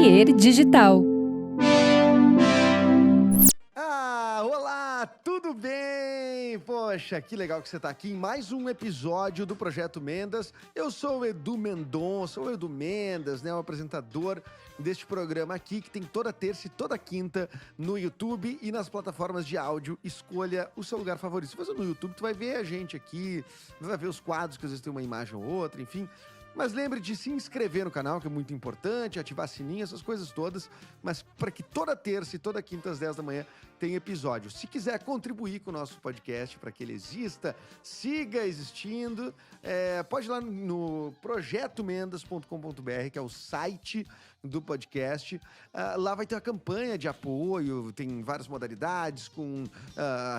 Papier Digital. Olá, tudo bem? Poxa, que legal que você está aqui em mais um episódio do Projeto Mendas. Eu sou o Edu Mendonça, o Edu Mendas, né, o apresentador deste programa aqui, que tem toda terça e toda quinta no YouTube e nas plataformas de áudio. Escolha o seu lugar favorito. Se você no YouTube, tu vai ver a gente aqui, vai ver os quadros, que às vezes tem uma imagem ou outra, enfim. Mas lembre de se inscrever no canal, que é muito importante, ativar sininho, essas coisas todas, mas para que toda terça e toda quinta às 10 da manhã tem episódio. Se quiser contribuir com o nosso podcast para que ele exista, siga existindo, pode ir lá no projetomendas.com.br, que é o site do podcast. Lá vai ter uma campanha de apoio, tem várias modalidades com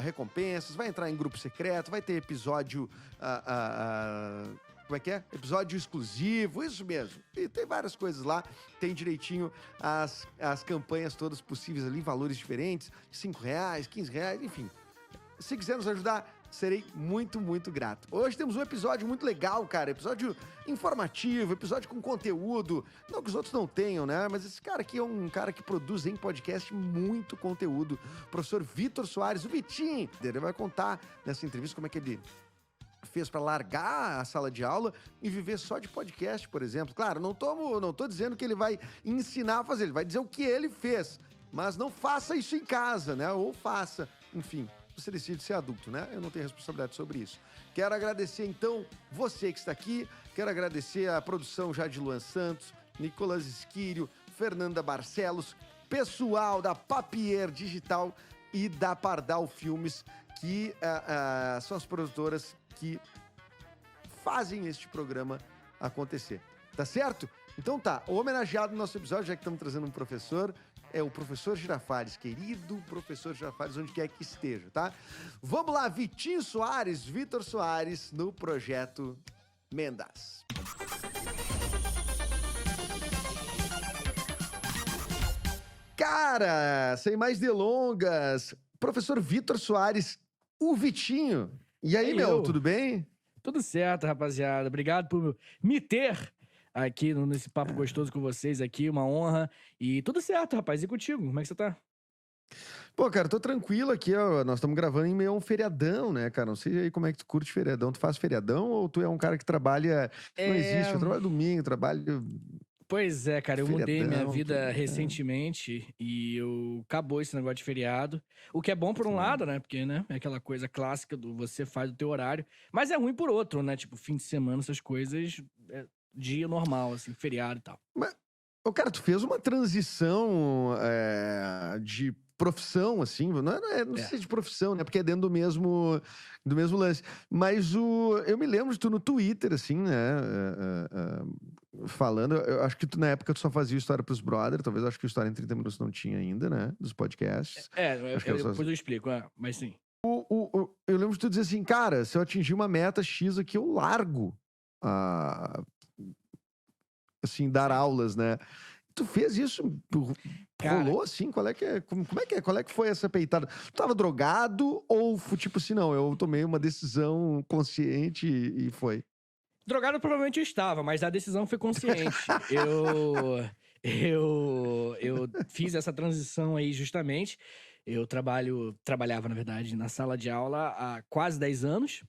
recompensas, vai entrar em grupo secreto, vai ter episódio... Como é que é? Episódio exclusivo, isso mesmo. E tem várias coisas lá, tem direitinho as campanhas todas possíveis ali, valores diferentes, R$5, R$15, enfim. Se quiser nos ajudar, serei muito, muito grato. Hoje temos um episódio muito legal, cara, episódio informativo, episódio com conteúdo, não que os outros não tenham, né, mas esse cara aqui é um cara que produz em podcast muito conteúdo, o professor Vitor Soares, o Vitinho, ele vai contar nessa entrevista como é que ele fez para largar a sala de aula e viver só de podcast, por exemplo. Claro, não tô dizendo que ele vai ensinar a fazer, ele vai dizer o que ele fez, mas não faça isso em casa, né? Ou faça, enfim, você decide ser adulto, né? Eu não tenho responsabilidade sobre isso. Quero agradecer, então, você que está aqui, quero agradecer a produção já de Luan Santos, Nicolas Esquírio, Fernanda Barcelos, pessoal da Papier Digital e da Pardal Filmes, que são as produtoras que fazem este programa acontecer, tá certo? Então tá, o homenageado no nosso episódio, já que estamos trazendo um professor, é o professor Girafales, querido professor Girafales, onde quer que esteja, tá? Vamos lá, Vitinho Soares, Vitor Soares, no Projeto Mendas. Cara, sem mais delongas, professor Vitor Soares, o Vitinho. E aí, tudo bem? Tudo certo, rapaziada. Obrigado por me ter aqui nesse papo gostoso com vocês aqui, uma honra. E tudo certo, rapaz. E contigo? Como é que você tá? Pô, cara, tô tranquilo aqui, ó. Nós estamos gravando em meio a um feriadão, né, cara? Não sei aí como é que tu curte feriadão. Tu faz feriadão ou tu é um cara que trabalha... Não existe, eu trabalho domingo, trabalho... Pois é, cara, eu mudei minha vida feriadão. recentemente e acabou esse negócio de feriado. O que é bom por um lado, né? Porque, né, é aquela coisa clássica do você faz o teu horário. Mas é ruim por outro, né? Tipo, fim de semana, essas coisas, dia normal, assim, feriado e tal. Mas, cara, tu fez uma transição de profissão, assim, não sei de profissão, né? Porque é dentro do mesmo lance. Mas eu me lembro de tu no Twitter, assim, né? Falando, eu acho que na época tu só fazia História pros Brother, talvez, acho que História em 30 Minutos não tinha ainda, né? Dos podcasts. Depois eu explico, mas sim. Eu lembro de tu dizer assim, cara, se eu atingir uma meta X aqui, eu largo assim, dar aulas, né? Tu fez isso? Rolou assim? Qual é que foi essa peitada? Tu tava drogado ou tipo assim, não, eu tomei uma decisão consciente e foi? Drogado provavelmente eu estava, mas a decisão foi consciente. Eu fiz essa transição aí justamente. Eu trabalhava, na verdade, na sala de aula há quase 10 anos,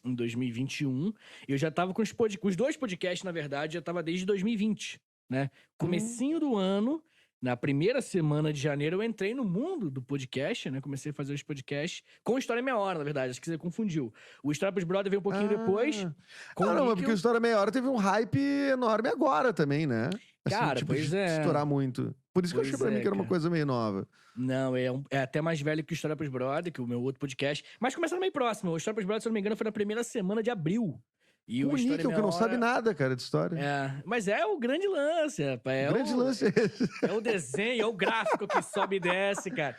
em 2021. Eu já estava com os dois podcasts, na verdade, já estava desde 2020, né? Comecinho do ano, na primeira semana de janeiro, eu entrei no mundo do podcast, né? Comecei a fazer os podcasts com História Meia Hora, na verdade. Acho que você confundiu. O História pros Brother veio um pouquinho depois. Mas porque o História Meia Hora teve um hype enorme agora também, né? Assim, cara, tipo, pois de é. estourar muito. Por isso que eu achei pra mim que era uma coisa meio nova. Não, é até mais velho que o História pros Brother, que o meu outro podcast. Mas começando meio próximo. O História pros Brother, se eu não me engano, foi na primeira semana de abril. E o Níquel, que não sabe nada, cara, de história. Mas é o grande lance, rapaz. O grande lance é esse. É o desenho, é o gráfico que sobe e desce, cara.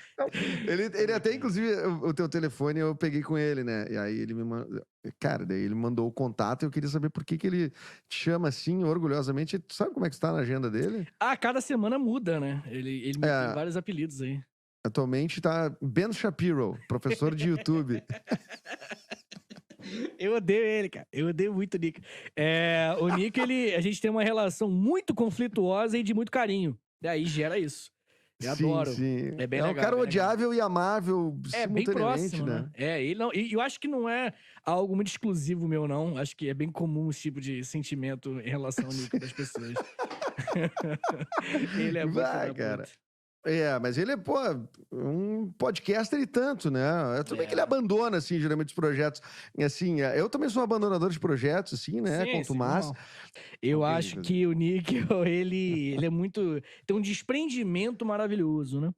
Ele até, inclusive, o teu telefone eu peguei com ele, né? E aí ele me mandou... Cara, daí ele mandou o contato e eu queria saber por que ele te chama assim, orgulhosamente. Tu sabe como é que está na agenda dele? Cada semana muda, né? Ele me tem vários apelidos aí. Atualmente tá Ben Shapiro, professor de YouTube. Eu odeio ele, cara. Eu odeio muito o Nick. O Nick, a gente tem uma relação muito conflituosa e de muito carinho. Daí gera isso. Eu Sim, adoro. sim. É bem É um legal. cara bem legal. odiável e amável É bem simultaneamente, próximo, né? né? Ele não. E eu acho que não é algo muito exclusivo meu, não. Acho que é bem comum esse tipo de sentimento em relação ao Nico das pessoas. Ele é muito filho Vai, da puta. cara. Mas ele é, pô, um podcaster e tanto, né? Tudo bem que ele É. abandona, assim, geralmente os projetos. E, assim, eu também sou um abandonador de projetos, assim, né? Sim, Quanto sim, mais. normal. Eu Ok, acho inclusive. que o Níquel, ele é muito. Tem um desprendimento maravilhoso, né?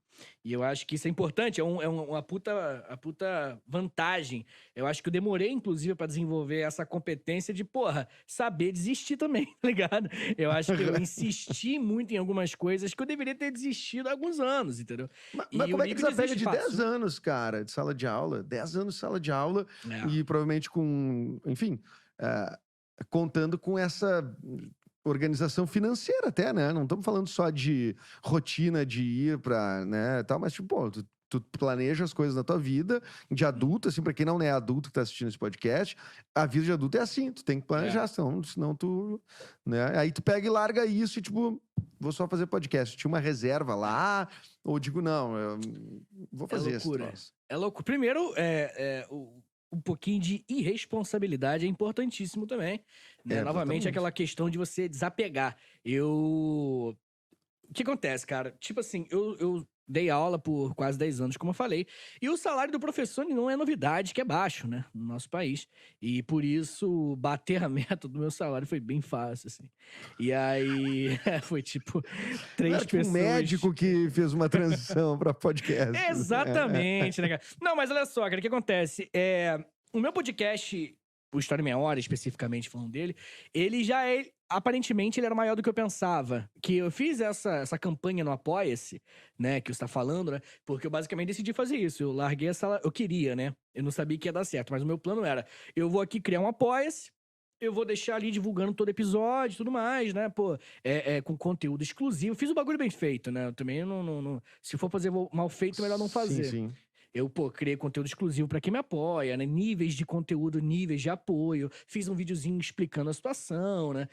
E eu acho que isso é importante, uma puta vantagem. Eu acho que eu demorei, inclusive, pra desenvolver essa competência de, porra, saber desistir também, tá ligado? Eu acho que eu insisti muito em algumas coisas que eu deveria ter desistido há alguns anos, entendeu? Mas E o como é que Níquel desapega desiste de 10 fácil. anos, cara, de sala de aula? 10 anos de sala de aula É. e provavelmente com, enfim, eh, contando com essa organização financeira até, né? Não estamos falando só de rotina de ir pra, né, tal, mas tipo, pô, tu planeja as coisas na tua vida de adulto, assim, pra quem não é adulto que tá assistindo esse podcast, a vida de adulto é assim, tu tem que planejar, É. senão tu, né? Aí tu pega e larga isso e tipo, vou só fazer podcast. Tinha uma reserva lá, ou digo, não, eu vou É fazer esse loucura. troço. É louco. Primeiro, um pouquinho de irresponsabilidade é importantíssimo também, né? Novamente, Exatamente. aquela questão de você desapegar. O que acontece, cara? Tipo assim, eu dei aula por quase 10 anos, como eu falei, e o salário do professor não é novidade, que é baixo, né? No nosso país. E por isso, bater a meta do meu salário foi bem fácil, assim. E aí, foi tipo, Não três era tipo um pessoas. médico que fez uma transição para podcast. Exatamente, né, cara? Não, mas olha só, cara, o que acontece? O meu podcast, o História em Meia Hora, especificamente falando dele, ele já é. Aparentemente, ele era maior do que eu pensava. Que eu fiz essa campanha no Apoia-se, né? Que você tá falando, né? Porque eu basicamente decidi fazer isso. Eu larguei essa. Eu queria, né? Eu não sabia que ia dar certo, mas o meu plano era: eu vou aqui criar um Apoia-se. Eu vou deixar ali divulgando todo episódio e tudo mais, né? Pô, com conteúdo exclusivo. Fiz o bagulho bem feito, né? Eu também se for fazer mal feito, melhor não Sim, fazer. sim. Eu, pô, criei conteúdo exclusivo pra quem me apoia, né? Níveis de conteúdo, níveis de apoio. Fiz um videozinho explicando a situação, né?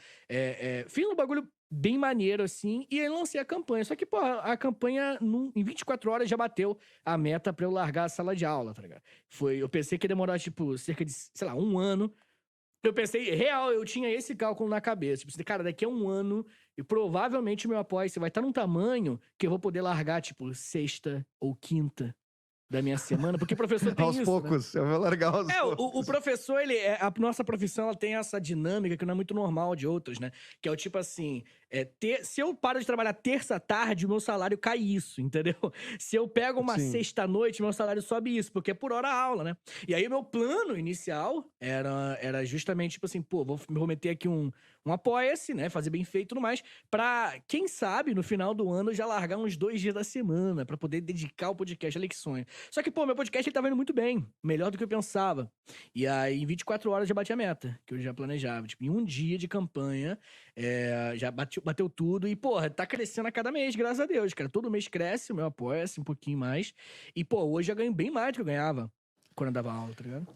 Fiz um bagulho bem maneiro, assim, e aí lancei a campanha. Só que, pô, a campanha em 24 horas já bateu a meta pra eu largar a sala de aula, tá ligado? Eu pensei que ia demorar, tipo, cerca de, sei lá, um ano. Eu pensei, real, eu tinha esse cálculo na cabeça. Tipo, cara, daqui a um ano, e provavelmente o meu apoio vai estar num tamanho que eu vou poder largar, tipo, sexta ou quinta da minha semana, porque o professor tem Aos isso, né? poucos, eu vou largar aos O poucos. professor, a nossa profissão, ela tem essa dinâmica que não é muito normal de outros, né? Que é o tipo assim, se eu paro de trabalhar terça-tarde, o meu salário cai isso, entendeu? Se eu pego uma Sim. sexta-noite, meu salário sobe isso, porque é por hora aula, né? E aí, o meu plano inicial era justamente, tipo assim, pô, vou meter aqui um apoia-se, né? Fazer bem feito e tudo mais, pra, quem sabe, no final do ano, já largar uns 2 dias da semana, pra poder dedicar o podcast. Olha que sonho. Só que, pô, meu podcast ele tava indo muito bem, melhor do que eu pensava. E aí, em 24 horas, já bati a meta, que eu já planejava. Tipo, em um dia de campanha, já bateu tudo. E, porra, tá crescendo a cada mês, graças a Deus, cara. Todo mês cresce o meu apoia-se um pouquinho mais. E, pô, hoje eu ganho bem mais do que eu ganhava quando eu dava aula, tá ligado?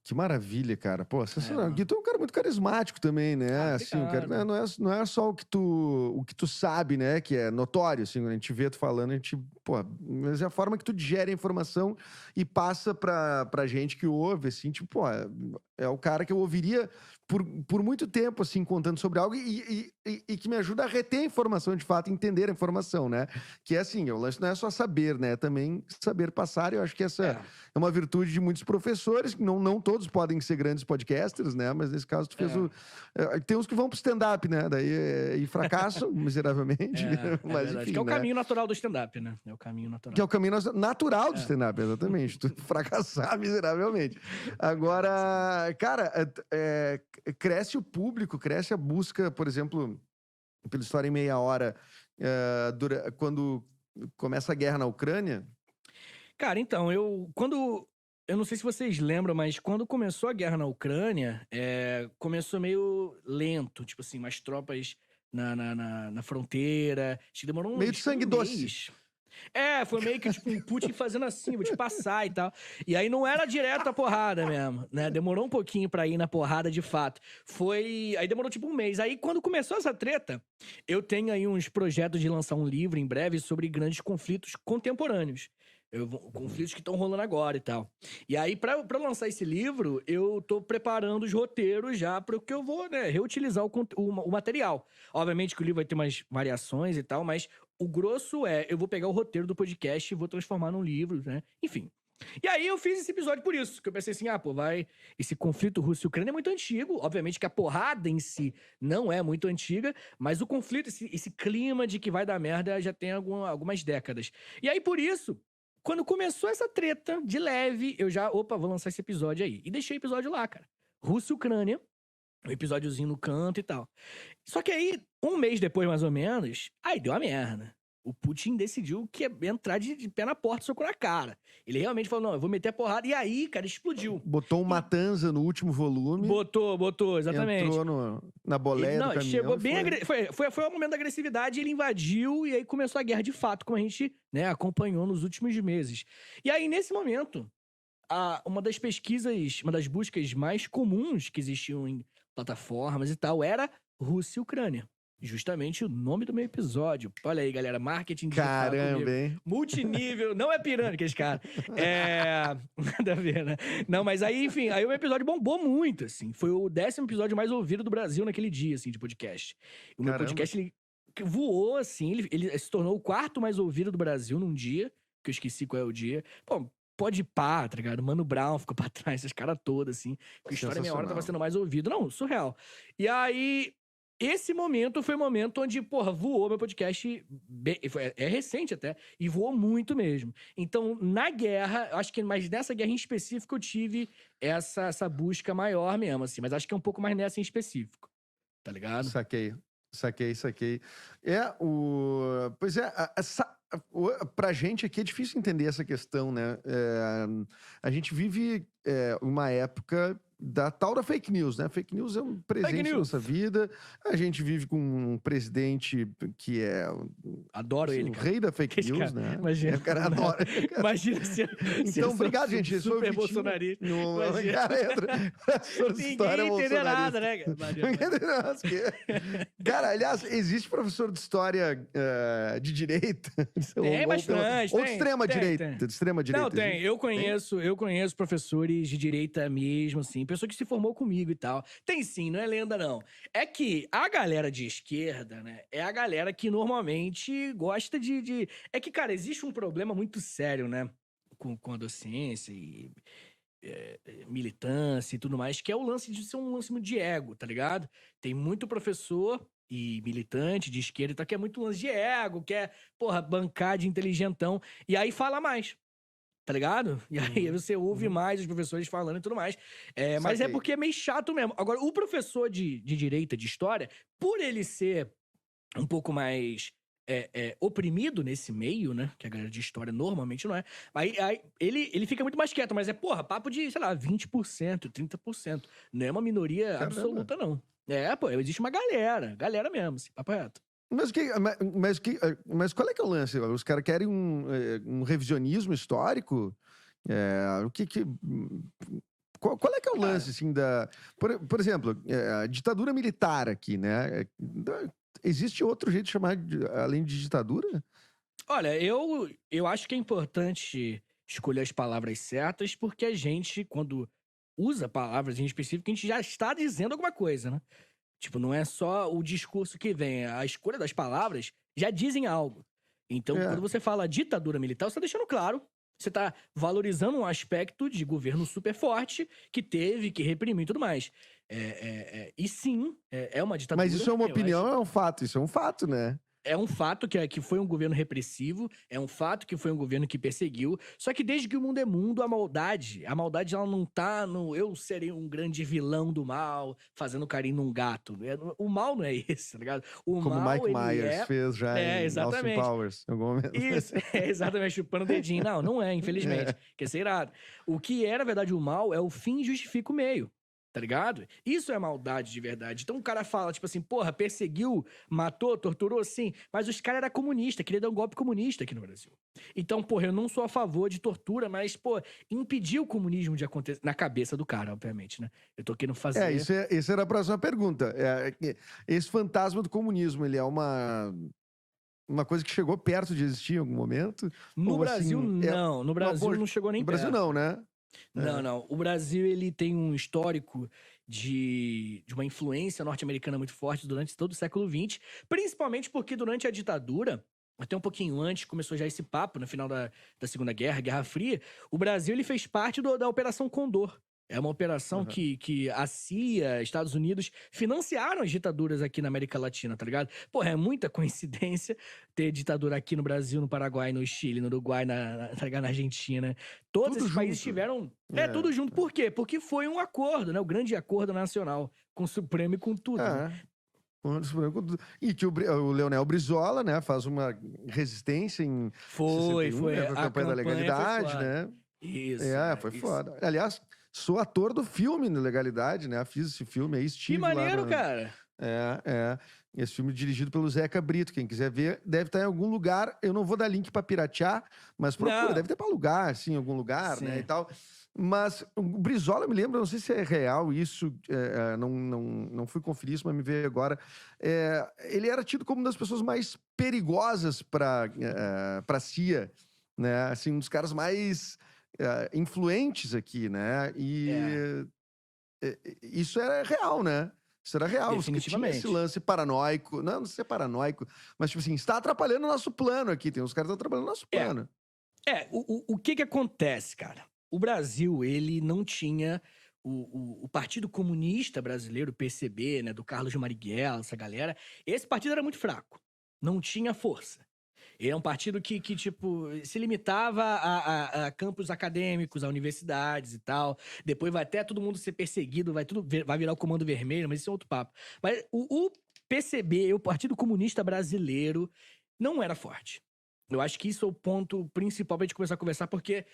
Que maravilha, cara. Pô, sensacional. Mano. Gui, tu é um cara muito carismático também, né? Assim, o cara Obrigado. não é só o que tu sabe, né? Que é notório, assim, quando a gente vê tu falando, a gente, pô, mas é a forma que tu digere a informação e passa pra gente que ouve, assim, tipo, pô, é o cara que eu ouviria por muito tempo, assim, contando sobre algo e que me ajuda a reter a informação, de fato, entender a informação, né? Que é assim, o lance não é só saber, né? Também saber passar, eu acho que essa É, é uma virtude de muitos professores, que não todos podem ser grandes podcasters, né? Mas nesse caso tu fez é, tem uns que vão pro stand-up, né? Daí e fracassam miseravelmente, é mas verdade. Que é enfim, o né? caminho natural do stand-up, né? É o caminho Que é natural. o caminho natural do É. stand-up, exatamente. Tu fracassar miseravelmente. Agora, cara, cresce o público, cresce a busca, por exemplo, pela história em meia hora, quando começa a guerra na Ucrânia. Cara, então, eu não sei se vocês lembram, mas quando começou a guerra na Ucrânia, começou meio lento, tipo assim, umas tropas na fronteira. Acho que demorou Meio de uns um sangue doce. mês. Foi meio que, tipo, um Putin fazendo assim, vou te passar e tal. E aí não era direto a porrada mesmo, né? Demorou um pouquinho pra ir na porrada de fato. Aí demorou tipo um mês. Aí quando começou essa treta, eu tenho aí uns projetos de lançar um livro em breve sobre grandes conflitos contemporâneos. Conflitos que estão rolando agora e tal. E aí, pra lançar esse livro, eu tô preparando os roteiros já para o que eu vou, né, reutilizar o material. Obviamente que o livro vai ter umas variações e tal, mas o grosso eu vou pegar o roteiro do podcast e vou transformar num livro, né? Enfim. E aí eu fiz esse episódio por isso, que eu pensei assim, esse conflito Rússia e Ucrânia é muito antigo, obviamente que a porrada em si não é muito antiga, mas o conflito, esse clima de que vai dar merda já tem algumas décadas. E aí por isso, quando começou essa treta, de leve, eu já, vou lançar esse episódio aí. E deixei o episódio lá, cara. Rússia e Ucrânia, um episódiozinho no canto e tal. Só que aí, um mês depois, mais ou menos, aí deu a merda. O Putin decidiu que ia entrar de pé na porta e socou na cara. Ele realmente falou, não, eu vou meter a porrada. E aí, cara, explodiu. Botou um Matanza no último volume. Botou, exatamente. Entrou na boleia do caminhão. Chegou bem foi o momento da agressividade, ele invadiu e aí começou a guerra de fato, como a gente, né, acompanhou nos últimos meses. E aí, nesse momento, uma das pesquisas, uma das buscas mais comuns que existiam em plataformas e tal, era Rússia e Ucrânia. Justamente o nome do meu episódio. Olha aí, galera, marketing digital. Caramba, hein? Multinível, não é pirâmide esse cara. Nada a ver, né? Não, mas aí, enfim, aí o meu episódio bombou muito, assim. Foi o 10º episódio mais ouvido do Brasil naquele dia, assim, de podcast. O meu podcast, ele voou, assim, ele se tornou o 4º mais ouvido do Brasil num dia, que eu esqueci qual é o dia. Pô, pode pá, tá ligado? Mano Brown ficou pra trás, esses caras todos, assim. Porque História Meia Hora tava sendo mais ouvido. Não, surreal. E aí, esse momento foi o momento onde, voou meu podcast. É recente até. E voou muito mesmo. Então, na guerra, acho que mas nessa guerra em específico, eu tive essa busca maior mesmo, assim. Mas acho que é um pouco mais nessa em específico. Tá ligado? Saquei. Pois é, pra gente aqui é difícil entender essa questão, né? A gente vive uma época da tal da fake news, né? Fake news é um presente na nossa vida. A gente vive com um presidente que é... Adoro ele, o cara. rei da fake news, cara, né? Imagina. O cara adora. Imagina se então, obrigado, gente. Eu sou super bolsonarista. Ninguém entendeu nada, né, cara? Cara, aliás, existe professor de história de direita? Tem bastante. Ou de extrema direita? De extrema direita. Não, tem. Eu conheço professores de direita mesmo, assim. Pessoa que se formou comigo e tal. Tem sim, não é lenda, não. É que a galera de esquerda, né, é a galera que normalmente gosta de... É que, cara, existe um problema muito sério, né, com a docência e militância e tudo mais, que é o lance de ser um lance de ego, tá ligado? Tem muito professor e militante de esquerda e tal, que é muito lance de ego, quer, bancar de inteligentão, e aí fala mais. Tá ligado? E aí você ouve mais os professores falando e tudo mais. Mas é porque é meio chato mesmo. Agora, o professor de direita, de história, por ele ser um pouco mais oprimido nesse meio, né? Que a galera de história normalmente não é. Aí ele fica muito mais quieto, mas papo de, sei lá, 20%, 30%. Não é uma minoria absoluta, não. Existe uma galera mesmo, assim, papo reto. Mas qual é que é o lance? Os caras querem um revisionismo histórico? Qual é que é o lance, assim, da... Por exemplo, a ditadura militar aqui, né? Existe outro jeito de chamar, além de ditadura? Olha, eu acho que é importante escolher as palavras certas, porque a gente, quando usa palavras em específico, a gente já está dizendo alguma coisa, né? Tipo, não é só o discurso que vem, a escolha das palavras já dizem algo. Então, quando você fala ditadura militar, você está deixando claro, você está valorizando um aspecto de governo super forte que teve, que reprimiu e tudo mais. E sim, é uma ditadura. Mas isso é uma opinião, é um fato, isso é um fato, né? É um fato que foi um governo repressivo, é um fato que foi um governo que perseguiu, só que desde que o mundo é mundo, a maldade ela não tá no eu serei um grande vilão do mal, fazendo carinho num gato. O mal não é esse, tá ligado? Como mal, Mike Myers fez já em Austin Powers, em algum momento. Isso, exatamente, chupando o dedinho. Não é, infelizmente, quer ser irado. O que é, na verdade, o mal é o fim justifica o meio. Tá ligado? Isso é maldade de verdade. Então o cara fala, tipo assim, porra, perseguiu, matou, torturou, sim. Mas os caras eram comunistas, queria dar um golpe comunista aqui no Brasil. Então, porra, eu não sou a favor de tortura, mas, pô, impedir o comunismo de acontecer. Na cabeça do cara, obviamente, né? Eu tô querendo fazer. Isso era a próxima pergunta. Esse fantasma do comunismo, ele é uma coisa que chegou perto de existir em algum momento? No Ou, Brasil, assim, não. No Brasil não chegou nem no Brasil perto. não, né? Não, não. O Brasil, ele tem um histórico de uma influência norte-americana muito forte durante todo o século XX, principalmente porque durante a ditadura, até um pouquinho antes, começou já esse papo, no final da Segunda Guerra, Guerra Fria, o Brasil ele fez parte da Operação Condor. É uma operação que a CIA, Estados Unidos, financiaram as ditaduras aqui na América Latina, tá ligado? Porra, é muita coincidência ter ditadura aqui no Brasil, no Paraguai, no Chile, no Uruguai, tá ligado? Na Argentina. Todos Tudo esses países junto. tiveram... É. tudo junto. Por quê? Porque foi um acordo, né? O grande acordo nacional, com o Supremo e com tudo. Né? E que o Leonel Brizola, né, faz uma resistência em Foi. 61, né, com a campanha da legalidade, né? Isso. Foi isso. foda. Aliás, sou ator do filme de Legalidade, né? Fiz esse filme aí, estive Que maneiro, cara! Esse filme dirigido pelo Zeca Brito. Quem quiser ver, deve estar em algum lugar. Eu não vou dar link pra piratear, mas procura. Não. Deve ter pra alugar, assim, em algum lugar, Sim. né, e tal. Mas o Brizola, me lembra, não sei se é real isso, não fui conferir isso, mas me veio agora. Ele era tido como uma das pessoas mais perigosas para a CIA, né? Assim, um dos caras mais influentes aqui, né? E isso era real, né? Isso era real. Definitivamente. Tinha esse lance paranoico. Não sei se é paranoico, mas, tipo assim, está atrapalhando o nosso plano aqui. Tem uns caras que estão atrapalhando o nosso plano. O que acontece, cara? O Brasil, ele não tinha o Partido Comunista Brasileiro, o PCB, né, do Carlos Marighella, essa galera. Esse partido era muito fraco. Não tinha força. Ele é um partido que tipo, se limitava a campos acadêmicos, a universidades e tal. Depois vai até todo mundo ser perseguido, vai virar o Comando Vermelho, mas isso é outro papo. Mas o PCB, o Partido Comunista Brasileiro, não era forte. Eu acho que isso é o ponto principal pra gente começar a conversar, porque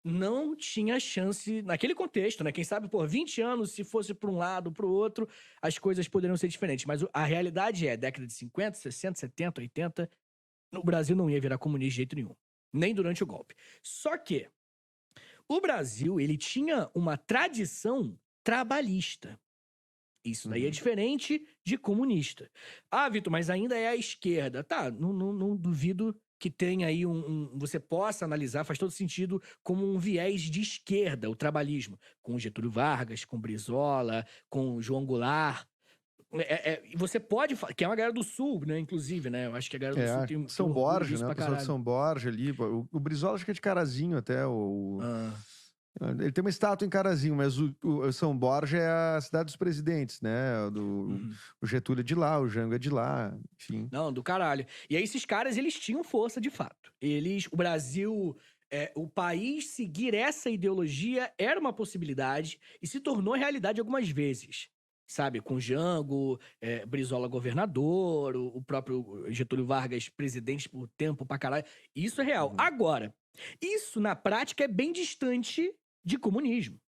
não tinha chance, naquele contexto, né? Quem sabe, por 20 anos, se fosse para um lado, para o outro, as coisas poderiam ser diferentes. Mas a realidade é, década de 50, 60, 70, 80, o Brasil não ia virar comunista de jeito nenhum. Nem durante o golpe. Só que o Brasil, ele tinha uma tradição trabalhista. Isso daí é diferente de comunista. Ah, Vitor, mas ainda é a esquerda. Tá, não duvido que tenha aí você possa analisar, faz todo sentido, como um viés de esquerda, o trabalhismo. Com Getúlio Vargas, com Brizola, com João Goulart. Você pode... Que é uma galera do Sul, né? Inclusive, né? Eu acho que a galera do Sul tem São orgulho Borja, disso né? O pra pessoal de caralho. São Borja ali. O Brizola acho que é de Carazinho até. Ele tem uma estátua em Carazinho, mas o São Borja é a cidade dos presidentes, né? O Getúlio é de lá, o Jango é de lá, enfim. Não, do caralho. E aí esses caras, eles tinham força de fato. O Brasil, o país seguir essa ideologia era uma possibilidade e se tornou realidade algumas vezes. Sabe, com Jango, Brizola governador, o próprio Getúlio Vargas presidente por tempo pra caralho. Isso é real. Agora, isso na prática é bem distante de comunismo.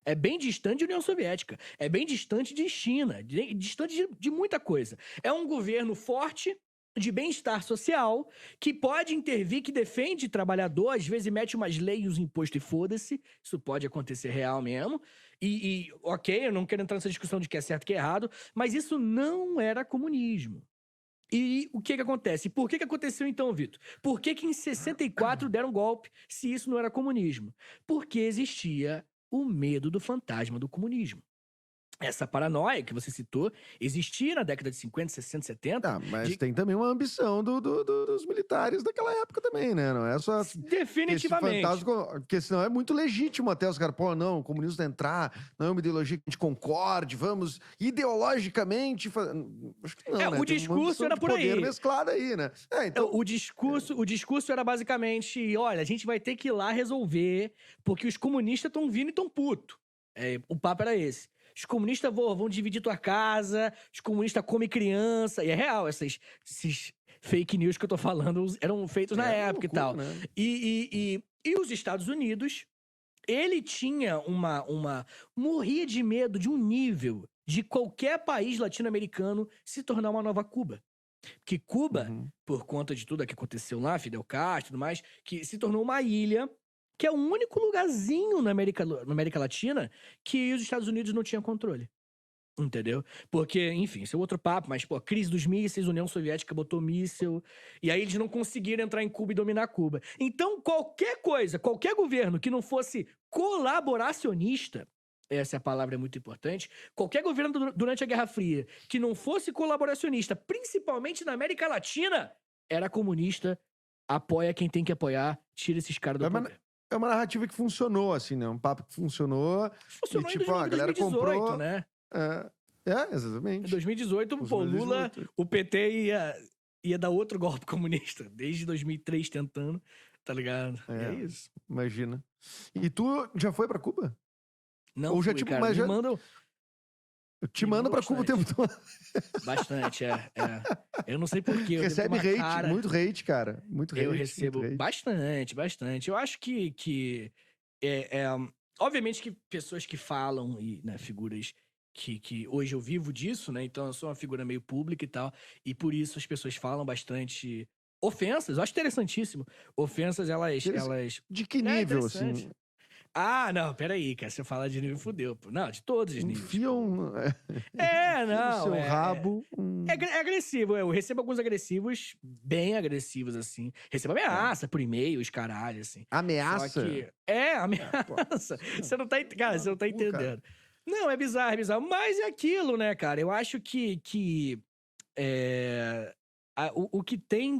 É bem distante de União Soviética. É bem distante de China. Distante de muita coisa. É um governo forte, de bem-estar social, que pode intervir, que defende trabalhador, às vezes mete umas leis, os impostos e foda-se. Isso pode acontecer real mesmo. Ok, eu não quero entrar nessa discussão de que é certo e que é errado, mas isso não era comunismo. E o que acontece? Por que aconteceu então, Vitor? Por que em 64 deram golpe, se isso não era comunismo? Porque existia o medo do fantasma do comunismo. Essa paranoia que você citou existia na década de 50, 60, 70. Mas tem também uma ambição dos militares daquela época também, né? Não é só definitivamente. esse fantasma, porque senão é muito legítimo até os caras, não, o comunismo vai entrar, não é uma ideologia que a gente concorde, vamos ideologicamente... Acho que não, né? O discurso era por aí. Poder mesclado aí, né? Então... O discurso era basicamente, olha, a gente vai ter que ir lá resolver, porque os comunistas estão vindo e estão putos. O papo era esse. Os comunistas vão dividir tua casa, os comunistas comem criança. E é real, esses fake news que eu tô falando eram feitos na época loucura, e tal. né? E os Estados Unidos ele tinha morria de medo de um nível de qualquer país latino-americano se tornar uma nova Cuba. Que Cuba, Uhum. por conta de tudo que aconteceu lá, Fidel Castro e tudo mais, que se tornou uma ilha, que é o único lugarzinho na América Latina que os Estados Unidos não tinham controle. Entendeu? Porque, enfim, isso é outro papo, mas, pô, crise dos mísseis, União Soviética botou míssil, e aí eles não conseguiram entrar em Cuba e dominar Cuba. Então, qualquer coisa, qualquer governo que não fosse colaboracionista, essa palavra é muito importante, qualquer governo durante a Guerra Fria que não fosse colaboracionista, principalmente na América Latina, era comunista, apoia quem tem que apoiar, tira esses caras do poder. É uma narrativa que funcionou, assim, né? Um papo que funcionou. Funcionou e, tipo, em a galera 2018, comprou, né? Exatamente. Em 2018, pô, Lula, o PT ia dar outro golpe comunista. Desde 2003 tentando, tá ligado? É isso. Imagina. E tu já foi pra Cuba? Não Ou fui, já, tipo, cara. mas Me já... mandam... Eu te mando pra Cuba o tempo todo. Bastante, Eu não sei porquê. Recebe hate, muito hate, cara. Muito hate. Eu recebo muito hate. bastante. Eu acho que obviamente que pessoas que falam, e, né, figuras que hoje eu vivo disso, né? Então eu sou uma figura meio pública e tal. E por isso as pessoas falam bastante ofensas. Eu acho interessantíssimo. Ofensas, elas... De que nível, assim? Ah, não, peraí, cara. Se eu falar de nível, fudeu, pô. Não, de todos os níveis. Enfiam... não. seu rabo... É agressivo. Eu recebo alguns agressivos, bem agressivos, assim. Recebo ameaça por e-mails, caralho, assim. Ameaça? Só que... ameaça. Você não tá... Cara, você não tá entendendo. Cara. Não, é bizarro. Mas é aquilo, né, cara? Eu acho que o que tem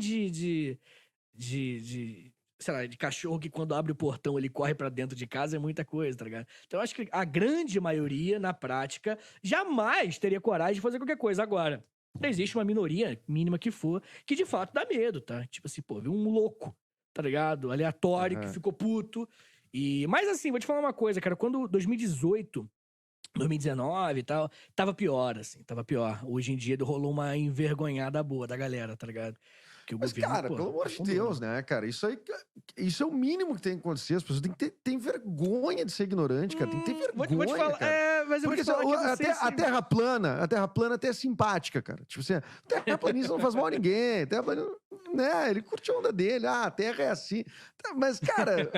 sei lá, de cachorro que quando abre o portão ele corre pra dentro de casa é muita coisa, tá ligado? Então eu acho que a grande maioria, na prática, jamais teria coragem de fazer qualquer coisa. Agora, existe uma minoria, mínima que for, que de fato dá medo, tá? Tipo assim, pô, viu um louco, tá ligado? Aleatório, que ficou puto. Mas assim, vou te falar uma coisa, cara. Quando 2018... 2019 e tal, tava pior, assim, tava pior. Hoje em dia rolou uma envergonhada boa da galera, tá ligado? Que o Mas, governo, cara, pelo amor de Deus, né, cara? Isso é o mínimo que tem que acontecer. As pessoas têm que ter vergonha de ser ignorante, cara. Tem que ter vergonha, vou te falar, cara. mas eu Porque vou te falar que a Terra plana até é simpática, cara. Tipo assim, o terraplanista não faz mal a ninguém. Terraplanista, né, ele curte a onda dele. Ah, a Terra é assim. Mas, cara,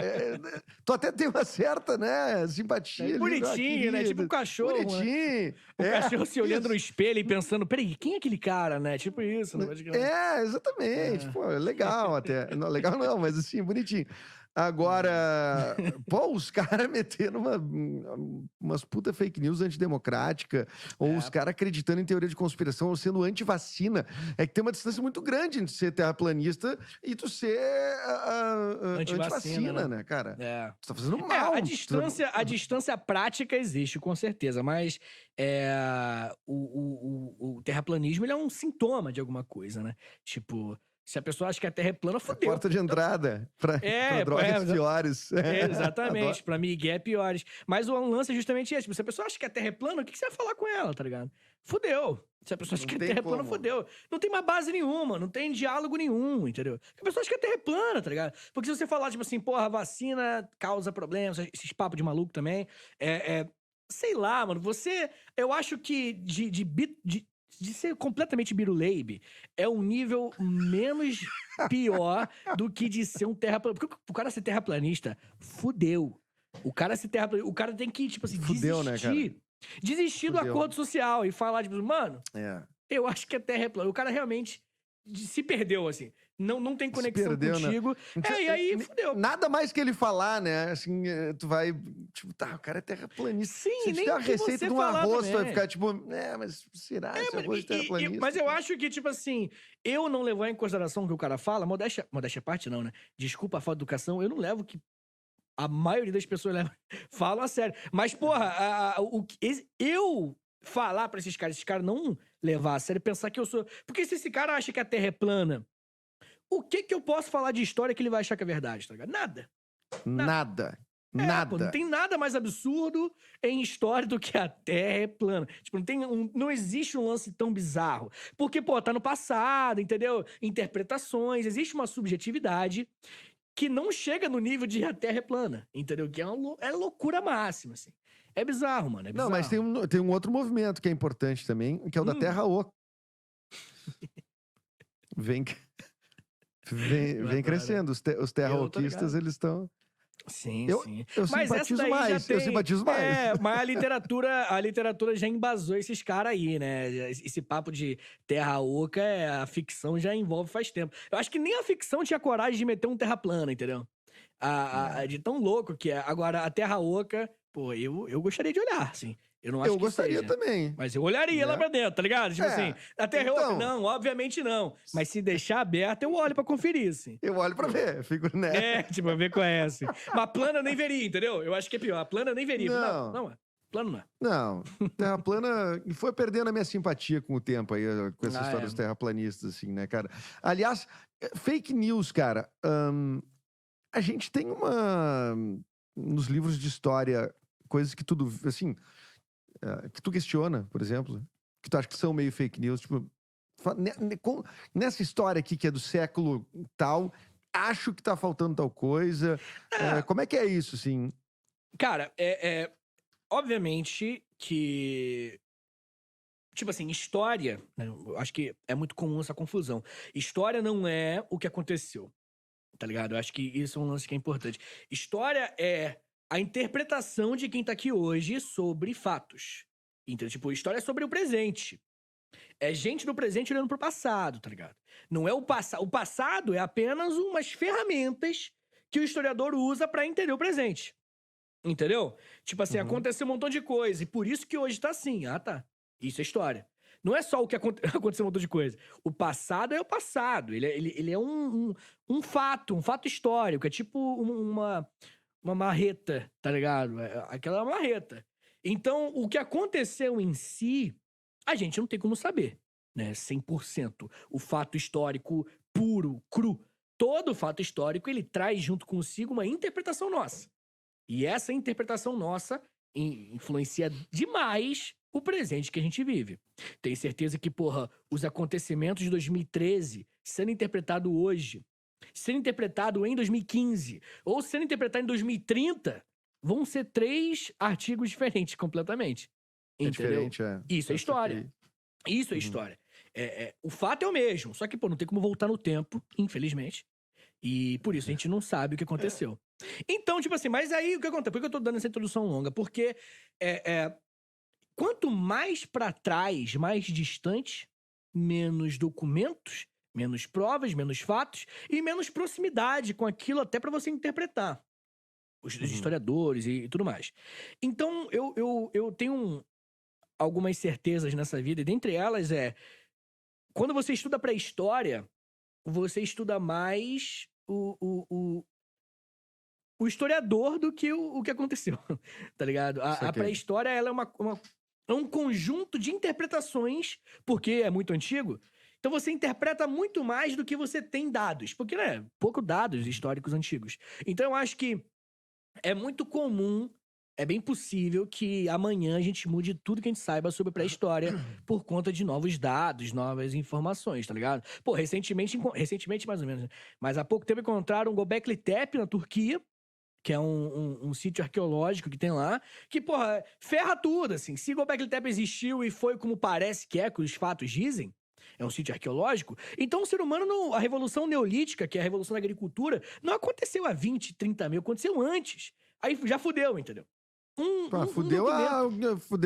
tu até tem uma certa, né, simpatia. É bonitinho, né? Tipo um cachorro. Bonitinho. Né? O cachorro se olhando no espelho e pensando, peraí, quem é aquele cara, né? Tipo isso. Não Exatamente. Pô, é legal até. Não, legal não, mas assim, bonitinho. Agora, pô, os caras metendo umas puta fake news antidemocrática, ou os caras acreditando em teoria de conspiração, ou sendo anti-vacina. É que tem uma distância muito grande entre ser terraplanista e tu ser anti-vacina, né, cara? Tu tá fazendo mal. A distância prática existe, com certeza, mas o terraplanismo ele é um sintoma de alguma coisa, né? Tipo... Se a pessoa acha que a Terra é plana, fodeu. Porta de entrada pra drogas piores. Exatamente, pra migué piores. Mas o lance é justamente esse. Tipo, se a pessoa acha que a Terra é plana, o que você vai falar com ela, tá ligado? Fudeu. Se a pessoa acha que a Terra é plana, fudeu. Não tem mais base nenhuma, não tem diálogo nenhum, entendeu? A pessoa acha que a Terra é plana, tá ligado? Porque se você falar, tipo assim, porra, a vacina causa problemas, esses papos de maluco também, sei lá, mano, eu acho que de ser completamente biruleibe é um nível menos pior do que de ser um terraplanista. Porque o cara ser terraplanista, fudeu. O cara tem que, tipo assim, fudeu, desistir. Né, cara? Desistir do acordo social e falar, tipo, mano, eu acho que a Terra é plana. O cara realmente se perdeu, assim. Não tem conexão contigo. Né? E aí, fudeu. Nada mais que ele falar, né? Assim, tu vai... Tipo, tá, o cara é terraplanista. Sim, se nem tem a receita de um arroz, tu vai ficar tipo... mas será esse arroz de terraplanista? Mas eu acho que, tipo assim, eu não levar em consideração o que o cara fala, modéstia à parte não, né? Desculpa a falta de educação, eu não levo que a maioria das pessoas falam a sério. Mas, porra, eu falar pra esses caras não levar a sério, pensar que eu sou... Porque se esse cara acha que a Terra é plana, o que eu posso falar de história que ele vai achar que é verdade, tá ligado? Nada. Pô, não tem nada mais absurdo em história do que a Terra é plana. Tipo, não existe um lance tão bizarro. Porque, pô, tá no passado, entendeu? Interpretações, existe uma subjetividade. que não chega no nível de a Terra é plana, entendeu? Que é loucura máxima, assim. É bizarro, mano, é bizarro. Não, mas tem um outro movimento que é importante também, que é o da Terra Oca. Vem crescendo. Os terra-oquistas, eles estão... Sim, sim. Eu Mas essa simpatizo daí mais, já tem... eu simpatizo mais. Mas a literatura já embasou esses caras aí, né? Esse papo de terra oca, a ficção já envolve faz tempo. Eu acho que nem a ficção tinha coragem de meter um terra plana, entendeu? De tão louco que é. Agora, a terra oca, pô, eu gostaria de olhar, assim. Eu não acho Eu que gostaria seja. também. Mas eu olharia lá pra dentro, tá ligado? Tipo assim, a terra oca, então... não, obviamente não. Mas se deixar aberto, eu olho pra conferir, assim. Eu olho pra ver, fico, né? Tipo, pra ver qual é, assim. Mas plana eu nem veria, entendeu? Eu acho que é pior. A plana eu nem veria. Não. Plano não é. Não, terra plana foi perdendo a minha simpatia com o tempo aí, com essa história dos terraplanistas, assim, né, cara? Aliás, fake news, cara, a gente tem nos livros de história, coisas que tudo, assim, que tu questiona, por exemplo, que tu acha que são meio fake news, tipo, nessa história aqui que é do século tal, acho que tá faltando tal coisa, como é que é isso, assim? Cara, obviamente que... Tipo assim, história, né, eu acho que é muito comum essa confusão. História não é o que aconteceu, tá ligado? Eu acho que isso é um lance que é importante. História é a interpretação de quem tá aqui hoje sobre fatos. Então, tipo, história é sobre o presente. É gente do presente olhando pro passado, tá ligado? Não é o passado. O passado é apenas umas ferramentas que o historiador usa pra entender o presente. Entendeu? Tipo assim, aconteceu um montão de coisa. E por isso que hoje tá assim. Ah, tá. Isso é história. Não é só o que aconteceu um montão de coisa. O passado é o passado. Ele é um fato histórico. É tipo uma marreta, tá ligado? Aquela marreta. Então, o que aconteceu em si, a gente não tem como saber, né? 100%. O fato histórico puro, cru. Todo fato histórico, ele traz junto consigo uma interpretação nossa. E essa interpretação nossa influencia demais o presente que a gente vive. Tenho certeza que, porra, os acontecimentos de 2013 sendo interpretado hoje, sendo interpretado em 2015 ou sendo interpretado em 2030, vão ser 3 artigos diferentes completamente. Entendeu? Diferente, é. Isso é história. Isso é história. O fato é o mesmo, só que, pô, não tem como voltar no tempo, infelizmente. E por isso a gente não sabe o que aconteceu. Então, tipo assim, mas aí o que acontece? Por que eu tô dando essa introdução longa? Porque quanto mais pra trás, mais distante, menos documentos, menos provas, menos fatos e menos proximidade com aquilo até pra você interpretar. Os historiadores e tudo mais. Então, eu tenho algumas certezas nessa vida, e dentre elas quando você estuda pré-história, você estuda mais o historiador do que o que aconteceu, tá ligado? A pré-história, ela é um conjunto de interpretações, porque é muito antigo. Então você interpreta muito mais do que você tem dados, porque, né, pouco dados históricos antigos. Então eu acho que é muito comum, é bem possível que amanhã a gente mude tudo que a gente saiba sobre pré-história por conta de novos dados, novas informações, tá ligado? Pô, recentemente mais ou menos, né? Mas há pouco tempo encontraram Göbekli Tepe na Turquia, que é um sítio arqueológico que tem lá, que, porra, ferra tudo, assim. Se Göbekli Tepe existiu e foi como parece que os fatos dizem, é um sítio arqueológico, então o ser humano, a Revolução Neolítica, que é a Revolução da Agricultura, não aconteceu há 20, 30 mil, aconteceu antes. Aí já fudeu, entendeu? Fudeu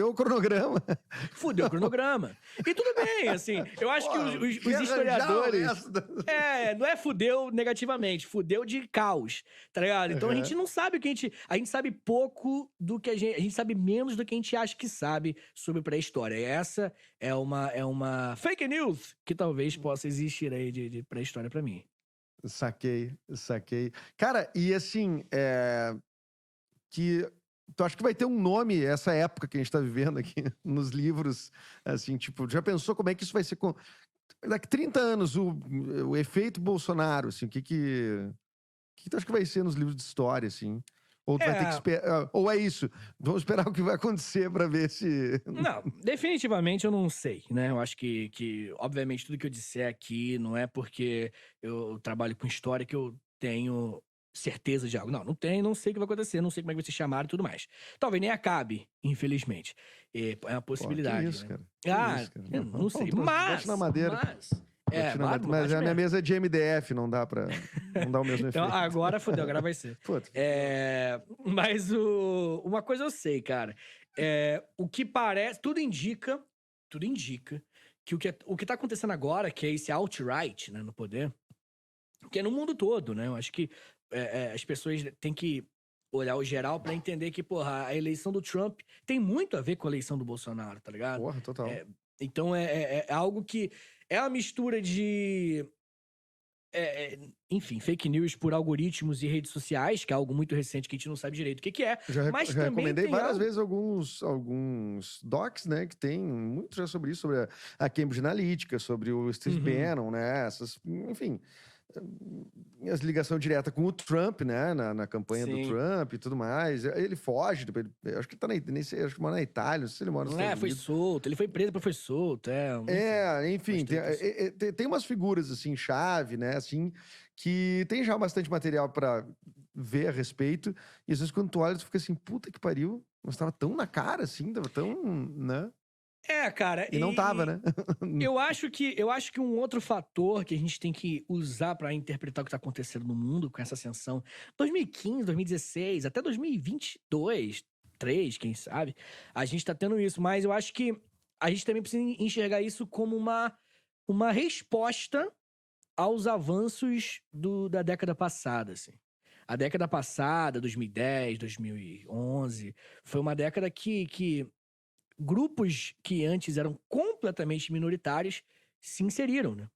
o cronograma. Fudeu o cronograma. E tudo bem, assim, eu acho que os historiadores... não é fudeu negativamente, fudeu de caos, tá ligado? Então a gente não sabe o que a gente sabe pouco do que a gente sabe menos do que a gente acha que sabe sobre pré-história. E essa é uma fake news que talvez possa existir aí de pré-história pra mim. Saquei. Cara, e assim, tu acha que vai ter um nome essa época que a gente tá vivendo aqui nos livros, assim, tipo, já pensou como é que isso vai ser daqui 30 anos, o efeito Bolsonaro, assim, o que tu acha que vai ser nos livros de história, assim? Ou tu vai ter que esperar, ou é isso, vamos esperar o que vai acontecer pra ver se... Não, definitivamente eu não sei, né? Eu acho que obviamente, tudo que eu disser aqui não é porque eu trabalho com história que eu tenho certeza de algo. Não tem, não sei o que vai acontecer, não sei como é que vai ser chamado e tudo mais. Talvez nem acabe, infelizmente. É uma possibilidade. Que isso, né? cara. Que isso, cara. Eu não sei. Bate na madeira. Mas a minha mesa é de MDF, não dá o mesmo então, efeito. agora fodeu, agora vai ser. Mas uma coisa eu sei, cara. O que parece, tudo indica que o que tá acontecendo agora, que é esse alt-right, né, no poder, que é no mundo todo, né? Eu acho que as pessoas têm que olhar o geral pra entender que, porra, a eleição do Trump tem muito a ver com a eleição do Bolsonaro, tá ligado? Porra, total. Então é algo que é uma mistura de enfim, fake news por algoritmos e redes sociais, que é algo muito recente que a gente não sabe direito o que é. Já Mas já também recomendei tem várias algo... vezes alguns docs, né, que tem muito já sobre isso, sobre a Cambridge Analytica, sobre o Steve Bannon, né, enfim, as ligação direta com o Trump, né, na campanha do Trump e tudo mais. Ele foge, eu acho que tá acho que mora na Itália, não sei se ele mora nos Estados Unidos. Foi solto, ele foi preso, depois foi solto, enfim, tem umas figuras, assim, chave, né, assim, que tem já bastante material pra ver a respeito, e às vezes quando tu olha, tu fica assim, puta que pariu, mas tava tão na cara, assim, tava tão, né? Cara. E não tava, né? Eu acho que um outro fator que a gente tem que usar pra interpretar o que tá acontecendo no mundo com essa ascensão, 2015, 2016, até 2022, 2023, quem sabe, a gente tá tendo isso, mas eu acho que a gente também precisa enxergar isso como uma resposta aos avanços da década passada, assim. A década passada, 2010, 2011, foi uma década que grupos que antes eram completamente minoritários se inseriram, né?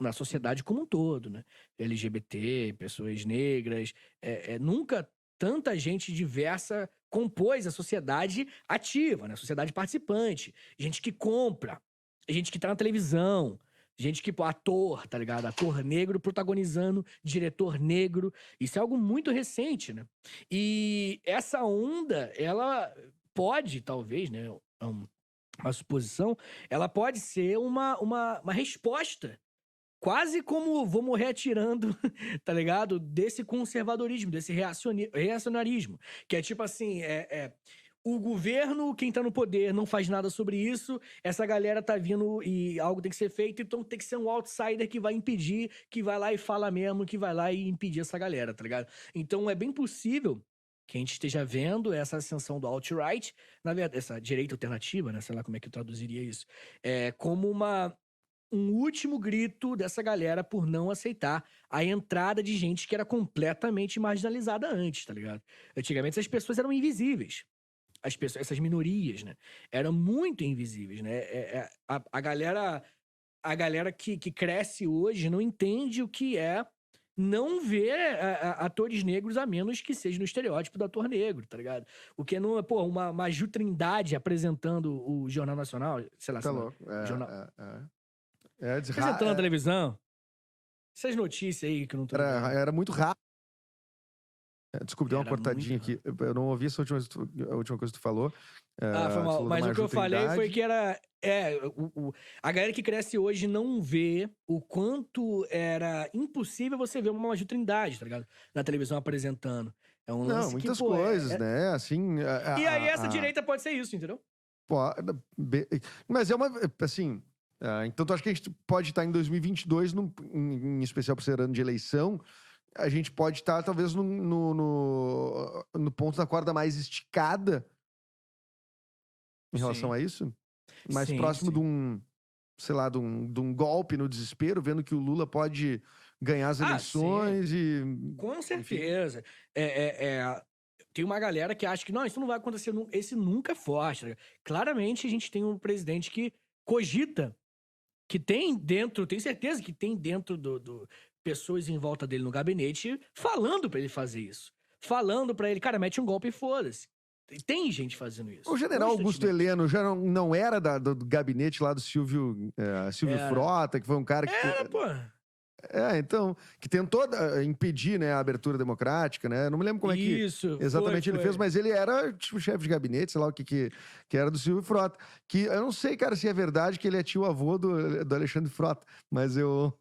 Na sociedade como um todo, né? LGBT, pessoas negras, nunca tanta gente diversa compôs a sociedade ativa, né? A sociedade participante, gente que compra, gente que tá na televisão, gente que, ator, tá ligado? Ator negro protagonizando, diretor negro, isso é algo muito recente, né? E essa onda, ela pode, talvez, né? Uma suposição, ela pode ser uma resposta. Quase como vou morrer atirando, tá ligado? Desse conservadorismo, desse reacionarismo. Que é tipo assim, o governo, quem tá no poder, não faz nada sobre isso, essa galera tá vindo e algo tem que ser feito, então tem que ser um outsider que vai impedir, que vai lá e fala mesmo, que vai lá e impedir essa galera, tá ligado? Então é bem possível que a gente esteja vendo essa ascensão do alt-right, na verdade, essa direita alternativa, né? Sei lá como é que eu traduziria isso. Como um último grito dessa galera por não aceitar a entrada de gente que era completamente marginalizada antes, tá ligado? Antigamente essas pessoas eram invisíveis. Essas minorias, né? Eram muito invisíveis, né? A galera que cresce hoje não entende o que é não ver atores negros a menos que seja no estereótipo do ator negro, tá ligado? O que não é, uma Ju Trindade apresentando o Jornal Nacional, sei lá. Tá louco. Apresentando na televisão. Essas notícias aí que eu não tô... Era muito rápido. Desculpa, deu uma Era cortadinha aqui. Eu não ouvi essa a última coisa que tu falou. Foi mal. Mas o que eu falei foi que era... a galera que cresce hoje não vê o quanto era impossível você ver uma Maju Trindade, tá ligado? Na televisão apresentando. É um lance muitas que, coisas, né? Assim... E aí essa direita pode ser isso, entendeu? Mas é uma... Assim... Então, tu acha que a gente pode estar em 2022, em especial por ser ano de eleição, a gente pode estar, talvez, no ponto da corda mais esticada em relação a isso? Mais próximo de um, sei lá, de um golpe no desespero, vendo que o Lula pode ganhar as eleições e... Com certeza. Tem uma galera que acha que, não, isso não vai acontecer, esse nunca é forte. Tá? Claramente, a gente tem um presidente que cogita, que tem dentro, tem certeza que tem dentro do pessoas em volta dele no gabinete falando pra ele fazer isso. Falando pra ele, cara, mete um golpe e foda-se. Tem gente fazendo isso. O general Augusto Heleno já não era do gabinete lá do Silvio Frota, que foi um cara que... Era, pô. Então, que tentou impedir, né, a abertura democrática, né? Não me lembro como é que Isso, exatamente ele foi. fez, mas ele era, tipo, chefe de gabinete, sei lá o que era do Silvio Frota. Que eu não sei, cara, se é verdade que ele é tio-avô do Alexandre Frota, mas eu...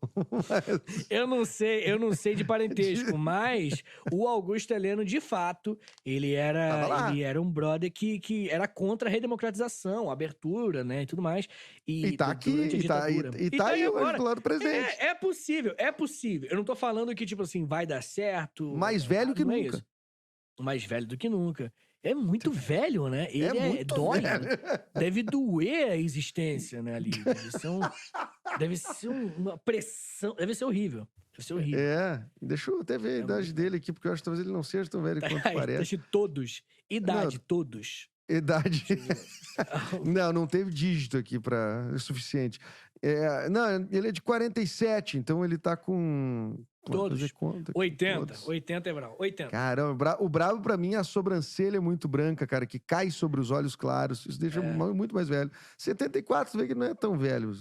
Eu não sei de parentesco, mas o Augusto Heleno, de fato, Tava lá. ele era um brother que era contra a redemocratização, a abertura, né, e tudo mais. E tá aqui, durante a ditadura. e tá aí hoje agora. do lado do presidente. É possível, é possível. Eu não tô falando que, tipo assim, vai dar certo. Mais velho que não é nunca. isso. Mais velho do que nunca. É muito velho, né? Ele muito dói. velho. Deve doer a existência, né, ali. Deve ser uma pressão. Deve ser horrível. Deve ser horrível. Deixa eu até ver a idade dele aqui, porque eu acho que talvez ele não seja tão velho quanto parece. Todos. Idade, todos. Idade. Não teve dígito aqui o suficiente. Não, ele é de 47, então ele tá com... Todos. Conta, 80. todos. 80 é bravo. 80. Caramba, o bravo pra mim é a sobrancelha muito branca, cara, que cai sobre os olhos claros. Isso deixa muito mais velho. 74, você vê que não é tão velho.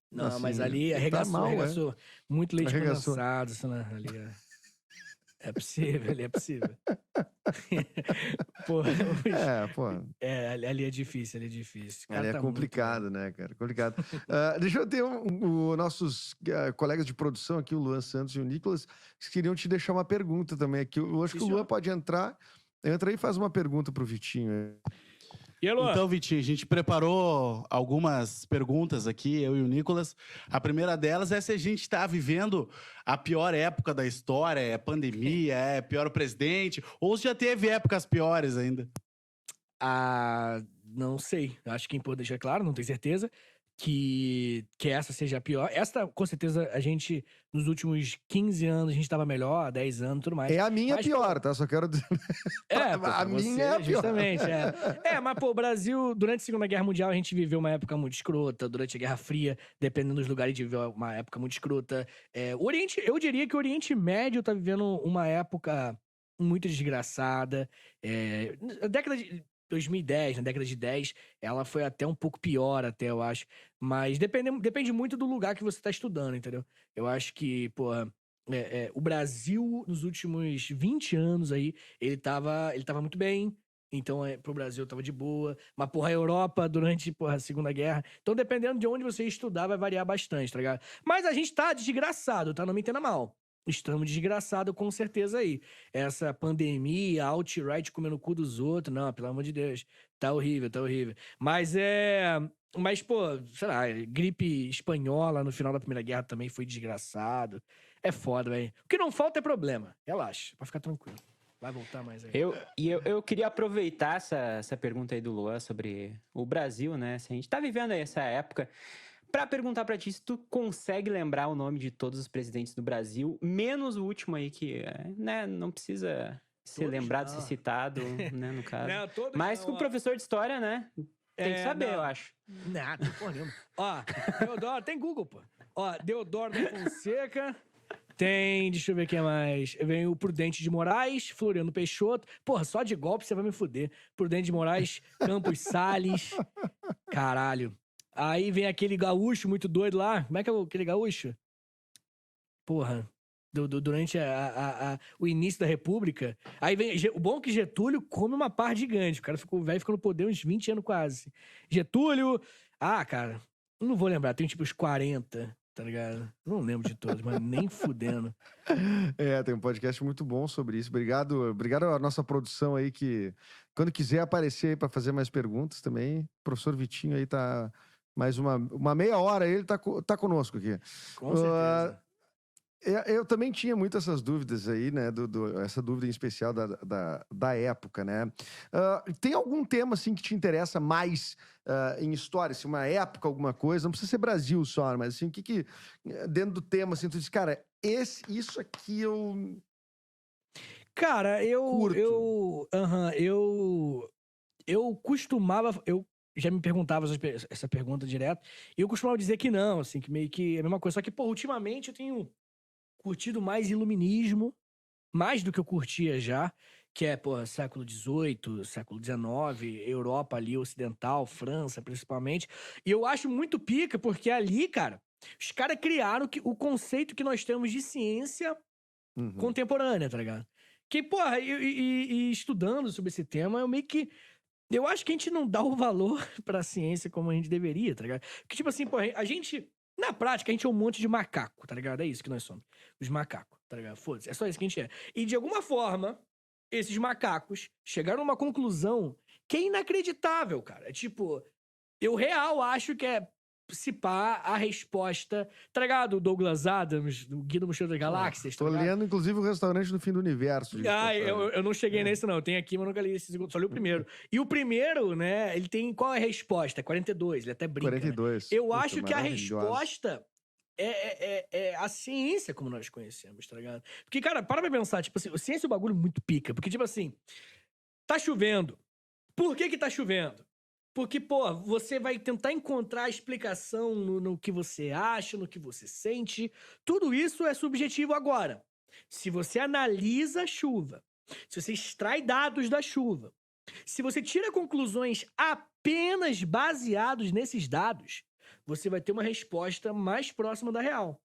Não, assim, mas ali arregaçou. Muito leite Arregaçou. condensado. Isso, né? Ali é possível, ali é possível. Porra, ali é difícil, ali é difícil. Ali é complicado, né, cara? Complicado. Deixa eu ter nossos colegas de produção aqui, o Luan Santos e o Nicolas, que queriam te deixar uma pergunta também aqui. Eu acho que o Luan pode entrar. Entra aí e faz uma pergunta pro Vitinho. E aí, Luan? Então, Vitinho, a gente preparou algumas perguntas aqui, eu e o Nicolas. A primeira delas é se a gente está vivendo a pior época da história, é pandemia, é pior o presidente, ou se já teve épocas piores ainda. Não sei. Acho que é importante deixar claro, não tenho certeza, que essa seja a pior. Essa, com certeza, a gente, nos últimos 15 anos, a gente estava melhor, 10 anos, tudo mais. É a minha pior, tá? Só quero dizer... A minha é a pior. Justamente, mas, pô, o Brasil, durante a Segunda Guerra Mundial, a gente viveu uma época muito escrota. Durante a Guerra Fria, dependendo dos lugares, a gente viveu uma época muito escrota. Eu diria que o Oriente Médio tá vivendo uma época muito desgraçada. A década de 2010, na década de 10, ela foi até um pouco pior, até, eu acho. Mas depende muito do lugar que você tá estudando, entendeu? Eu acho que, porra, o Brasil, nos últimos 20 anos aí, ele tava muito bem. Então, pro Brasil tava de boa. Mas, porra, a Europa, durante, porra, a Segunda Guerra... Então, dependendo de onde você estudar, vai variar bastante, tá ligado? Mas a gente tá desgraçado, tá? Não me entenda mal. Estamos desgraçados, com certeza, aí. Essa pandemia, alt-right comendo o cu dos outros, não, pelo amor de Deus. Tá horrível, tá horrível. Mas, pô, sei lá, gripe espanhola no final da Primeira Guerra também foi desgraçado. É foda, velho. O que não falta é problema. Relaxa, pra ficar tranquilo. Vai voltar mais aí. Eu queria aproveitar essa pergunta aí do Luan sobre o Brasil, né? Se a gente tá vivendo aí essa época... Pra perguntar pra ti se tu consegue lembrar o nome de todos os presidentes do Brasil, menos o último aí que, né, não precisa ser lembrado, ser citado, né, no caso. Não, mas com o professor de história, né, tem que saber, eu acho. Nada, porra nenhuma. Ó, Deodoro, tem Google, pô. Ó, Deodoro da Fonseca, tem, deixa eu ver quem é mais. Vem o Prudente de Moraes, Floriano Peixoto. Porra, só de golpe você vai me fuder. Prudente de Moraes, Campos Salles. Caralho. Aí vem aquele gaúcho muito doido lá. Como é que é aquele gaúcho? Porra. Durante o início da República. Aí vem... O bom é que Getúlio come uma par gigante. O cara ficou no poder uns 20 anos quase. Getúlio... cara. Não vou lembrar. Tem tipo uns 40, tá ligado? Não lembro de todos, mas nem fudendo. Tem um podcast muito bom sobre isso. Obrigado à nossa produção aí que... Quando quiser aparecer aí pra fazer mais perguntas também, o professor Vitinho aí tá... Mais uma meia hora ele tá conosco aqui. Com certeza. Eu também tinha muitas essas dúvidas aí, né? Essa dúvida em especial da época, né? Tem algum tema, assim, que te interessa mais em história? Assim, uma época, alguma coisa? Não precisa ser Brasil só, mas assim, o que dentro do tema, assim, tu diz, cara, isso aqui eu... Cara, curto. Eu costumava... Já me perguntava essa pergunta direto. E eu costumava dizer que não, assim, que meio que é a mesma coisa. Só que, pô, ultimamente eu tenho curtido mais iluminismo, mais do que eu curtia já, que é, pô, século XVIII, século XIX, Europa ali, ocidental, França, principalmente. E eu acho muito pica, porque ali, cara, Os caras criaram o conceito que nós temos de ciência contemporânea, tá ligado? Que, porra, e estudando sobre esse tema, eu acho que a gente não dá o valor pra ciência como a gente deveria, tá ligado? Porque, tipo assim, porra, a gente, na prática, a gente é um monte de macaco, tá ligado? É isso que nós somos. Os macacos, tá ligado? Foda-se, é só isso que a gente é. E, de alguma forma, esses macacos chegaram a uma conclusão que é inacreditável, cara. É tipo, eu real acho que é se pá a resposta, tá ligado? O Douglas Adams, do Guia do Mochileiro das Galáxias, tá Tô ligado? lendo, inclusive, o Restaurante do Fim do Universo. Eu não cheguei nesse, não. Eu tenho aqui, mas nunca li esse segundo. Só li o primeiro. E o primeiro, né, ele tem... Qual é a resposta? 42, ele até brinca, 42. né? Eu Puta, acho que a maravilhosa. resposta é a ciência como nós conhecemos, tá ligado? Porque, cara, para pra pensar, tipo assim, a ciência é um bagulho muito pica. Porque, tipo assim, tá chovendo. Por que tá chovendo? Porque, pô, você vai tentar encontrar a explicação no que você acha, no que você sente. Tudo isso é subjetivo agora. Se você analisa a chuva, se você extrai dados da chuva, se você tira conclusões apenas baseados nesses dados, você vai ter uma resposta mais próxima da real.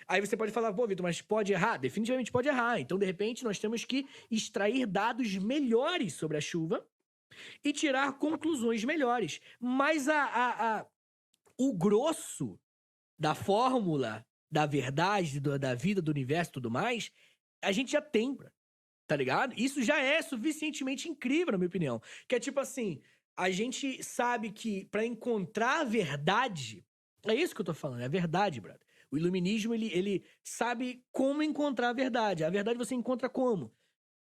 Aí você pode falar, pô, Vitor, mas pode errar? Definitivamente pode errar. Então, de repente, nós temos que extrair dados melhores sobre a chuva e tirar conclusões melhores. Mas o grosso da fórmula, da verdade, da vida, do universo e tudo mais, a gente já tem, tá ligado? Isso já é suficientemente incrível, na minha opinião. Que é tipo assim, a gente sabe que pra encontrar a verdade, é isso que eu tô falando, é a verdade, brother. O iluminismo, ele sabe como encontrar a verdade. A verdade você encontra como?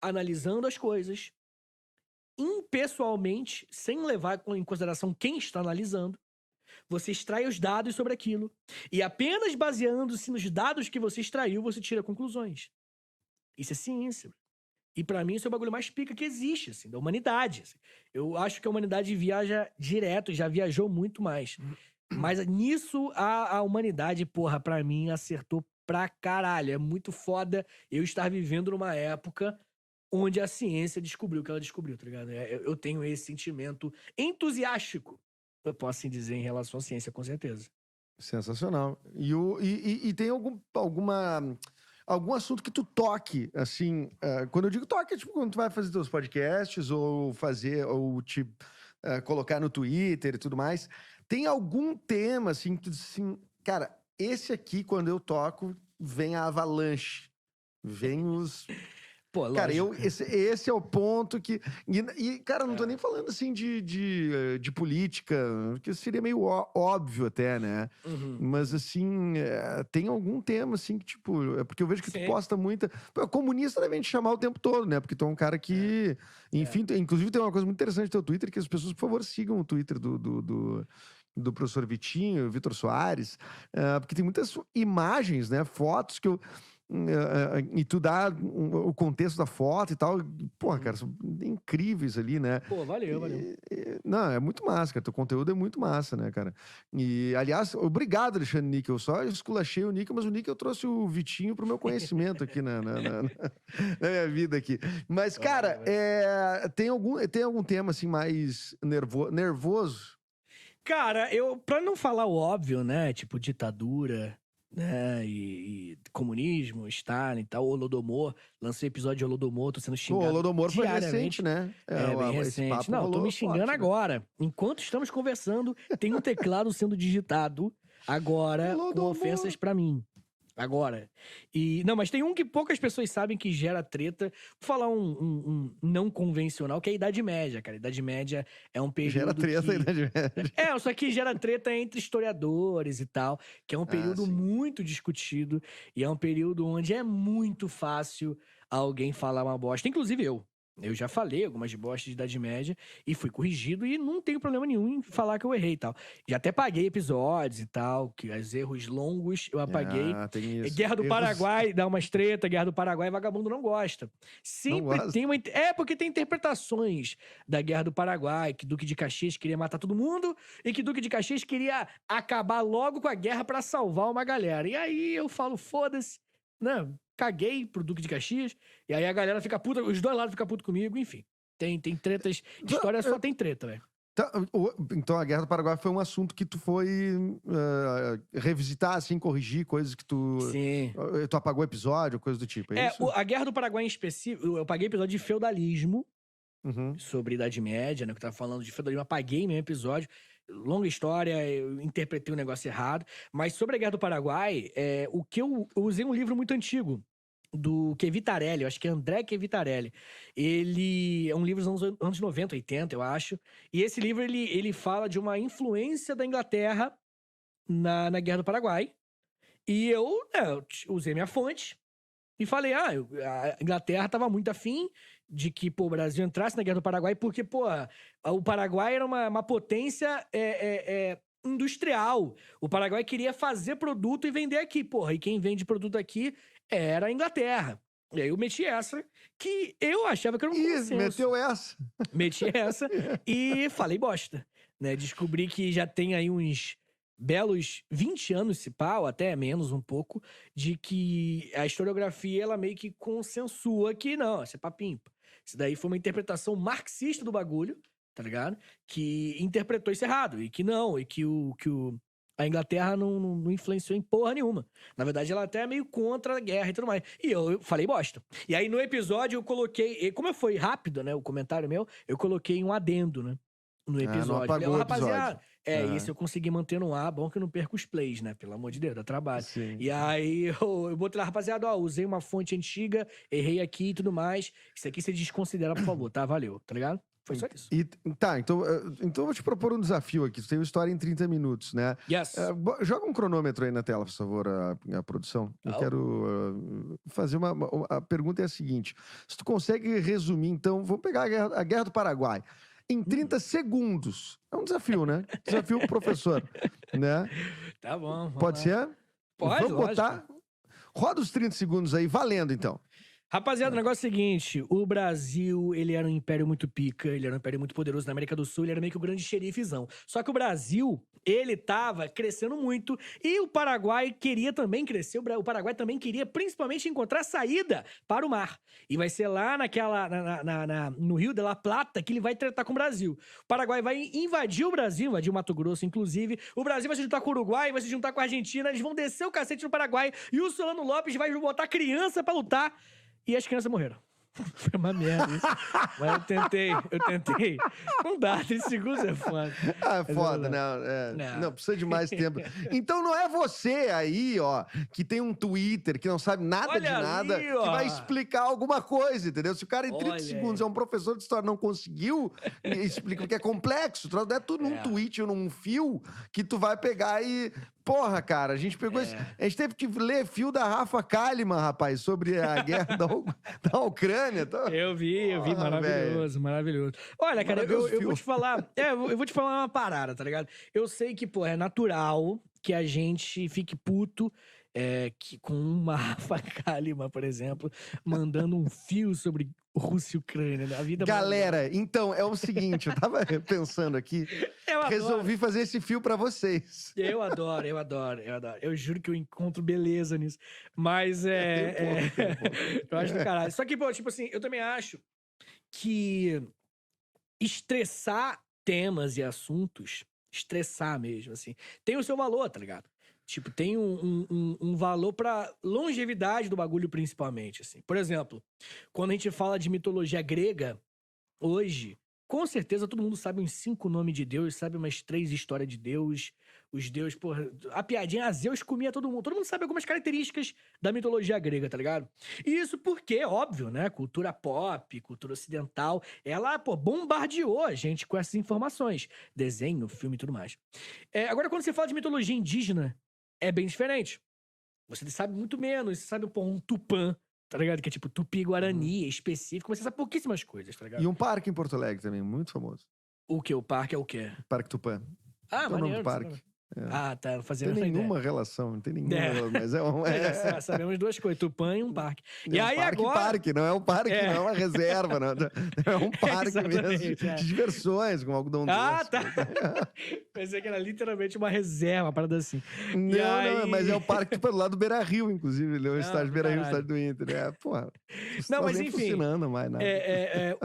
Analisando as coisas, impessoalmente, sem levar em consideração quem está analisando, você extrai os dados sobre aquilo e apenas baseando-se nos dados que você extraiu, você tira conclusões. Isso é ciência. E pra mim isso é o bagulho mais pica que existe, assim, da humanidade. Assim. Eu acho que a humanidade viaja direto, já viajou muito mais. Mas nisso a humanidade, porra, pra mim acertou pra caralho. É muito foda eu estar vivendo numa época onde a ciência descobriu o que ela descobriu, tá ligado? Eu tenho esse sentimento entusiástico, eu posso assim dizer, em relação à ciência, com certeza. Sensacional. E tem algum assunto que tu toque, assim... quando eu digo toque, é tipo quando tu vai fazer teus podcasts ou te colocar no Twitter e tudo mais. Tem algum tema, assim, que tu diz assim... Cara, esse aqui, quando eu toco, vem a avalanche. Vem os... Pô, Cara, lógico. esse é o ponto que... cara, não tô nem falando, assim, de política, que seria meio óbvio até, né? Uhum. Mas, assim, tem algum tema, assim, que, tipo... É porque eu vejo que tu Sim. posta muita... Pô, comunista devem te chamar o tempo todo, né? Porque tu é um cara que... Enfim, inclusive tem uma coisa muito interessante no teu Twitter, que as pessoas, por favor, sigam o Twitter do professor Vitinho, Vitor Soares, porque tem muitas imagens, né? Fotos que eu... e tu dá o contexto da foto e tal. Porra, cara, são incríveis ali, né? Pô, valeu. Não, é muito massa, cara. Teu conteúdo é muito massa, né, cara? E, aliás, obrigado, Alexandre Níquel. Só esculachei o Níquel, mas o Níquel trouxe o Vitinho pro meu conhecimento aqui na minha vida aqui. Mas, cara, tem algum tema, assim, mais nervoso? Cara, pra não falar o óbvio, né? Tipo, ditadura, né? E comunismo, Stalin e tal, Holodomor. Lancei episódio de Holodomor, tô sendo O xingado Holodomor foi diariamente. recente, né? Bem Esse recente. papo Não, tô rolou me xingando forte, né? agora. Enquanto estamos conversando, tem um teclado sendo digitado agora com Holodomor. ofensas pra mim. Agora. Não, mas tem um que poucas pessoas sabem que gera treta. Vou falar um não convencional, que é a Idade Média, cara. A Idade Média é um período Gera treta aí, que... né? só que gera treta entre historiadores e tal, que é um período sim. muito discutido e é um período onde é muito fácil alguém falar uma bosta. Inclusive eu. Eu já falei algumas bostas de Idade Média e fui corrigido e não tenho problema nenhum em falar que eu errei e tal. Já até paguei episódios e tal, que os erros longos eu apaguei. Tem isso. Guerra do Paraguai, dá umas treta, Guerra do Paraguai, vagabundo não gosta. Sempre gosta? tem uma... porque tem interpretações da Guerra do Paraguai, que Duque de Caxias queria matar todo mundo e que Duque de Caxias queria acabar logo com a guerra pra salvar uma galera. E aí eu falo, foda-se, não, caguei pro Duque de Caxias, e aí a galera fica puta, os dois lados ficam putos comigo, enfim. Tem tretas, história só tem treta, velho. Então, a Guerra do Paraguai foi um assunto que tu foi revisitar, assim, corrigir coisas que tu... Sim. Tu apagou episódio, coisa do tipo, é isso? A Guerra do Paraguai em específico, eu paguei episódio de feudalismo, Uhum. sobre Idade Média, né? Que eu tava falando de feudalismo, apaguei meu episódio. Longa história, eu interpretei o negócio errado. Mas sobre a Guerra do Paraguai, o que eu usei um livro muito antigo, do Chevitarelli, eu acho que é André Chevitarelli. Ele é um livro dos anos 90, 80, eu acho. E esse livro, ele fala de uma influência da Inglaterra na Guerra do Paraguai. E eu usei minha fonte e falei, a Inglaterra estava muito afim de que o Brasil entrasse na Guerra do Paraguai, porque, o Paraguai era uma potência industrial. O Paraguai queria fazer produto e vender aqui, e quem vende produto aqui era a Inglaterra. E aí eu meti essa, que eu achava que era um consenso. Meteu essa. Meti essa e falei bosta, né? Descobri que já tem aí uns belos 20 anos, se pá, ou até menos um pouco, de que a historiografia, ela meio que consensua que não, isso é papinho. Isso daí foi uma interpretação marxista do bagulho, tá ligado? Que interpretou isso errado, e que não, e que a Inglaterra não influenciou em porra nenhuma. Na verdade, ela até é meio contra a guerra e tudo mais. E eu falei bosta. E aí, no episódio, eu coloquei... Como foi rápido, né, o comentário meu, eu coloquei um adendo, né? No episódio. Não apagou o rapaziada, episódio. isso eu consegui manter no ar, bom que eu não perco os plays, né? Pelo amor de Deus, dá trabalho. Sim. E aí eu botei lá, rapaziada, usei uma fonte antiga, errei aqui e tudo mais. Isso aqui você desconsidera, por favor, tá? Valeu, tá ligado? Foi só isso. Então eu vou te propor um desafio aqui. Tu tem uma história em 30 minutos, né? Yes. Joga um cronômetro aí na tela, por favor, a produção. Eu quero fazer a pergunta é a seguinte. Se tu consegue resumir, então, vamos pegar a Guerra do Paraguai. Em 30 segundos. É um desafio, né? Desafio pro professor, né? Tá bom. Pode ser? Pode, vamos botar. Roda os 30 segundos aí, valendo, então. Rapaziada, o negócio é o seguinte, o Brasil, ele era um império muito pica, ele era um império muito poderoso na América do Sul, ele era meio que o grande xerifezão. Só que o Brasil, ele tava crescendo muito e o Paraguai queria também crescer, o Paraguai também queria principalmente encontrar saída para o mar. E vai ser lá no Rio de la Plata que ele vai tratar com o Brasil. O Paraguai vai invadir o Brasil, invadir o Mato Grosso, inclusive. O Brasil vai se juntar com o Uruguai, vai se juntar com a Argentina, eles vão descer o cacete no Paraguai e o Solano Lopes vai botar criança pra lutar. E as crianças morreram. Foi uma merda isso. Mas eu tentei. Não dá, 30 segundos é foda. É foda, né? Não, precisa de mais tempo. Então não é você aí, ó, que tem um Twitter, que não sabe nada de nada, ali, que vai explicar alguma coisa, entendeu? Se o cara em 30 segundos é um professor de história, não conseguiu explicar, porque é complexo. Não é tudo num tweet ou num fio que tu vai pegar e... Porra, cara, a gente pegou a gente teve que ler fio da Rafa Kalimann, rapaz, sobre a guerra da Ucrânia. Eu vi, maravilhoso, maravilhoso. Olha, cara, eu vou te falar, eu vou te falar uma parada, tá ligado? Eu sei que, é natural que a gente fique puto com uma Rafa Kalimann, por exemplo, mandando um fio sobre Rússia e Ucrânia. A vida Galera, então, é o seguinte, eu tava pensando aqui, resolvi fazer esse fio pra vocês. Eu adoro. Eu juro que eu encontro beleza nisso. Mas eu acho do caralho. Só que, tipo assim, eu também acho que estressar temas e assuntos, estressar mesmo, assim, tem o seu valor, tá ligado? Tipo, tem um valor pra longevidade do bagulho, principalmente, assim. Por exemplo, quando a gente fala de mitologia grega, hoje, com certeza todo mundo sabe uns 5 nomes de Deus, sabe umas 3 histórias de Deus. Os deuses, a piadinha, Zeus comia todo mundo. Todo mundo sabe algumas características da mitologia grega, tá ligado? E isso porque, óbvio, né? Cultura pop, cultura ocidental, ela, bombardeou a gente com essas informações. Desenho, filme e tudo mais. Agora, quando você fala de mitologia indígena, é bem diferente. Você sabe muito menos. Você sabe, um Tupã, tá ligado? Que é tipo Tupi-Guarani, específico. Mas você sabe pouquíssimas coisas, tá ligado? E um parque em Porto Alegre também, muito famoso. O quê? O parque é o quê? Parque Tupã. Ah, Qual é o nome maneiro. do parque? Ah, tá. Não Fazendo tem essa nenhuma relação, não tem nenhuma É. relação, mas Sabemos duas coisas, Tupã e um parque. E um aí parque, agora... parque, não é um parque, É. não é uma reserva, não, é um parque mesmo Exatamente, é. de diversões, com algodão Ah, doce. tá. Pensei que era literalmente uma reserva, uma parada assim. E Não, aí... mas é o parque tipo, do lado do Beira-Rio, inclusive. Ele é o Não, estádio do Beira-Rio, o caralho. estádio do Inter. Porra. Não, mas nem enfim, funcionando mais nada.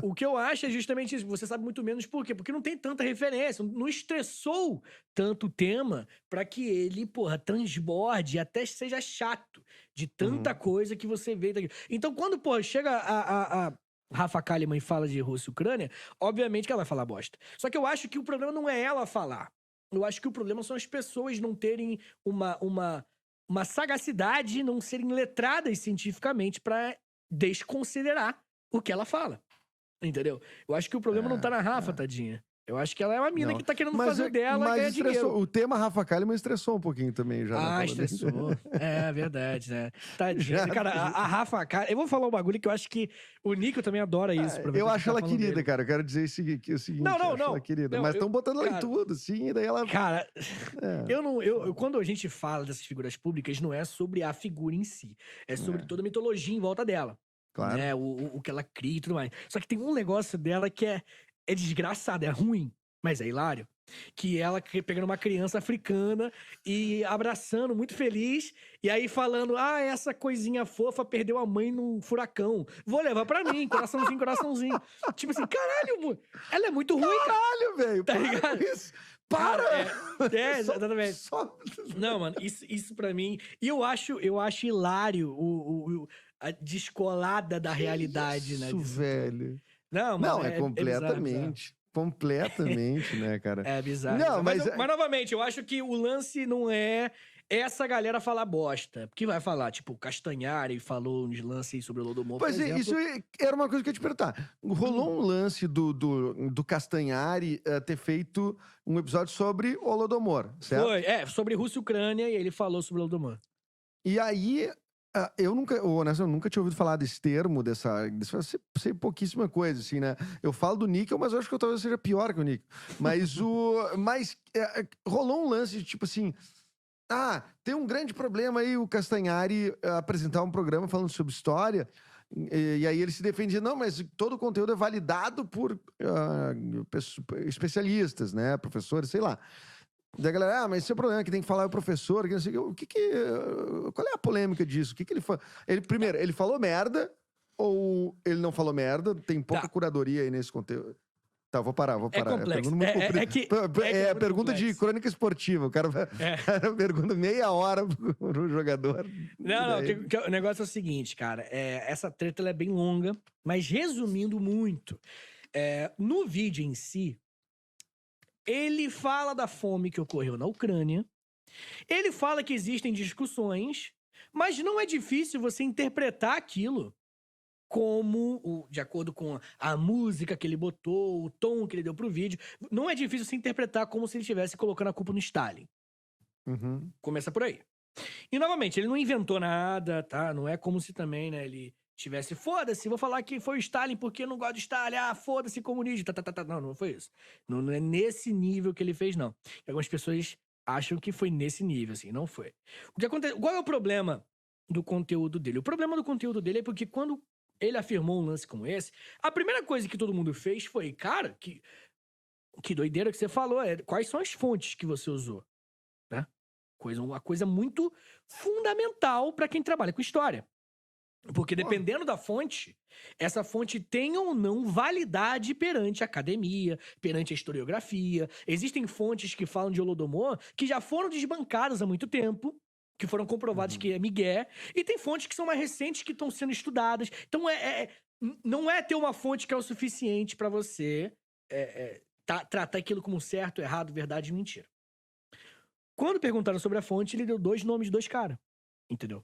O que eu acho é justamente isso. Você sabe muito menos por quê? Porque não tem tanta referência, não estressou tanto o tema pra que ele, porra, transborde e até seja chato de tanta coisa que você vê daqui. Então, quando, porra, chega a Rafa Kalimann e fala de Rússia e Ucrânia, obviamente que ela vai falar bosta. Só que eu acho que o problema não é ela falar. Eu acho que o problema são as pessoas não terem uma sagacidade, não serem letradas cientificamente pra desconsiderar o que ela fala. Entendeu? Eu acho que o problema não tá na Rafa, tadinha. Eu acho que ela é uma mina Não. que tá querendo fazer o dela e ganhar dinheiro. O tema Rafa Kalimann estressou um pouquinho também já. Ah, estressou. É verdade, né? Tadinha. Cara, a Rafa Kalimann... Eu vou falar um bagulho que eu acho que o Nico também adora isso. Eu acho ela querida, cara. Eu quero dizer o seguinte. Não, eu acho ela querida. Não, mas estão botando ela cara, em tudo, sim, e daí ela... Cara, quando a gente fala dessas figuras públicas, não é sobre a figura em si. É sobre toda a mitologia em volta dela. Claro. Né? O que ela cria e tudo mais. Só que tem um negócio dela que é desgraçado, é ruim, mas é hilário. Que ela pegando uma criança africana e abraçando, muito feliz, e aí falando, essa coisinha fofa perdeu a mãe num furacão. Vou levar pra mim, coraçãozinho, coraçãozinho. Tipo assim, caralho, ela é muito ruim, cara. Caralho, velho. Tá ligado? Para! Exatamente. Não, mano, isso pra mim... E eu acho hilário a descolada da realidade, né? Isso, velho. Não, mano, é completamente. Completamente, né, cara? É bizarro. Não, mas novamente, eu acho que o lance não é essa galera falar bosta. Porque vai falar, tipo, o Castanhari falou uns lances aí sobre o Lodomor, Pois é, isso era uma coisa que eu ia te perguntar. Rolou um lance do Castanhari ter feito um episódio sobre o Holodomor, certo? Foi, sobre Rússia e Ucrânia, e ele falou sobre o Lodomor. E aí, eu nunca tinha ouvido falar desse termo, sei pouquíssima coisa, assim, né? Eu falo do níquel, mas eu acho que eu talvez seja pior que o níquel. Mas rolou um lance de tipo assim, tem um grande problema aí o Castanhari apresentar um programa falando sobre história, e aí ele se defendia, não, mas todo o conteúdo é validado por especialistas, né? Professores, sei lá. Da galera, mas esse é o problema, que tem que falar o professor, que não sei o que. Qual é a polêmica disso? O que ele falou? Primeiro, ele falou merda ou ele não falou merda? Tem pouca curadoria aí nesse conteúdo. Tá, vou parar. É complexo. É pergunta de crônica esportiva. O cara pergunta meia hora pro jogador. Não, o negócio é o seguinte, cara. Essa treta ela é bem longa, mas resumindo muito, no vídeo em si, ele fala da fome que ocorreu na Ucrânia, ele fala que existem discussões, mas não é difícil você interpretar aquilo como, de acordo com a música que ele botou, o tom que ele deu pro vídeo, não é difícil você interpretar como se ele estivesse colocando a culpa no Stalin. Uhum. Começa por aí. E, novamente, ele não inventou nada, tá? Não é como se também, né, ele tivesse, foda-se, vou falar que foi o Stalin porque eu não gosto de Stalin, foda-se, comunismo, Não foi isso. Não é nesse nível que ele fez, não. E algumas pessoas acham que foi nesse nível, assim, não foi. O que acontece, qual é o problema do conteúdo dele? O problema do conteúdo dele é porque quando ele afirmou um lance como esse, a primeira coisa que todo mundo fez foi, cara, que doideira que você falou, quais são as fontes que você usou, né? Uma coisa muito fundamental para quem trabalha com história. Porque dependendo da fonte, essa fonte tem ou não validade perante a academia, perante a historiografia. Existem fontes que falam de Holodomor que já foram desbancadas há muito tempo, que foram comprovadas que é migué, e tem fontes que são mais recentes que estão sendo estudadas. Então, não é ter uma fonte que é o suficiente para você tratar aquilo como certo, errado, verdade e mentira. Quando perguntaram sobre a fonte, ele deu 2 nomes de 2 caras, entendeu?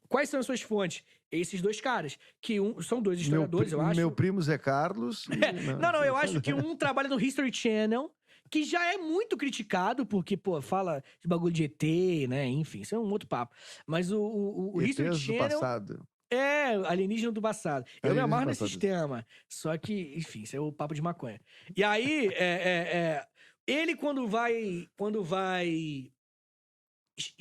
Quais são as suas fontes? Esses 2 caras, que são 2 historiadores, eu acho. Meu primo Zé Carlos. Eu acho que um trabalha no History Channel, que já é muito criticado, porque, fala de bagulho de ET, né? Enfim, isso é um outro papo. Mas o History Channel... do passado. Alienígena do passado. Eu me amarro nesse sistema. Só que, enfim, isso é o papo de maconha. E aí, Ele, quando vai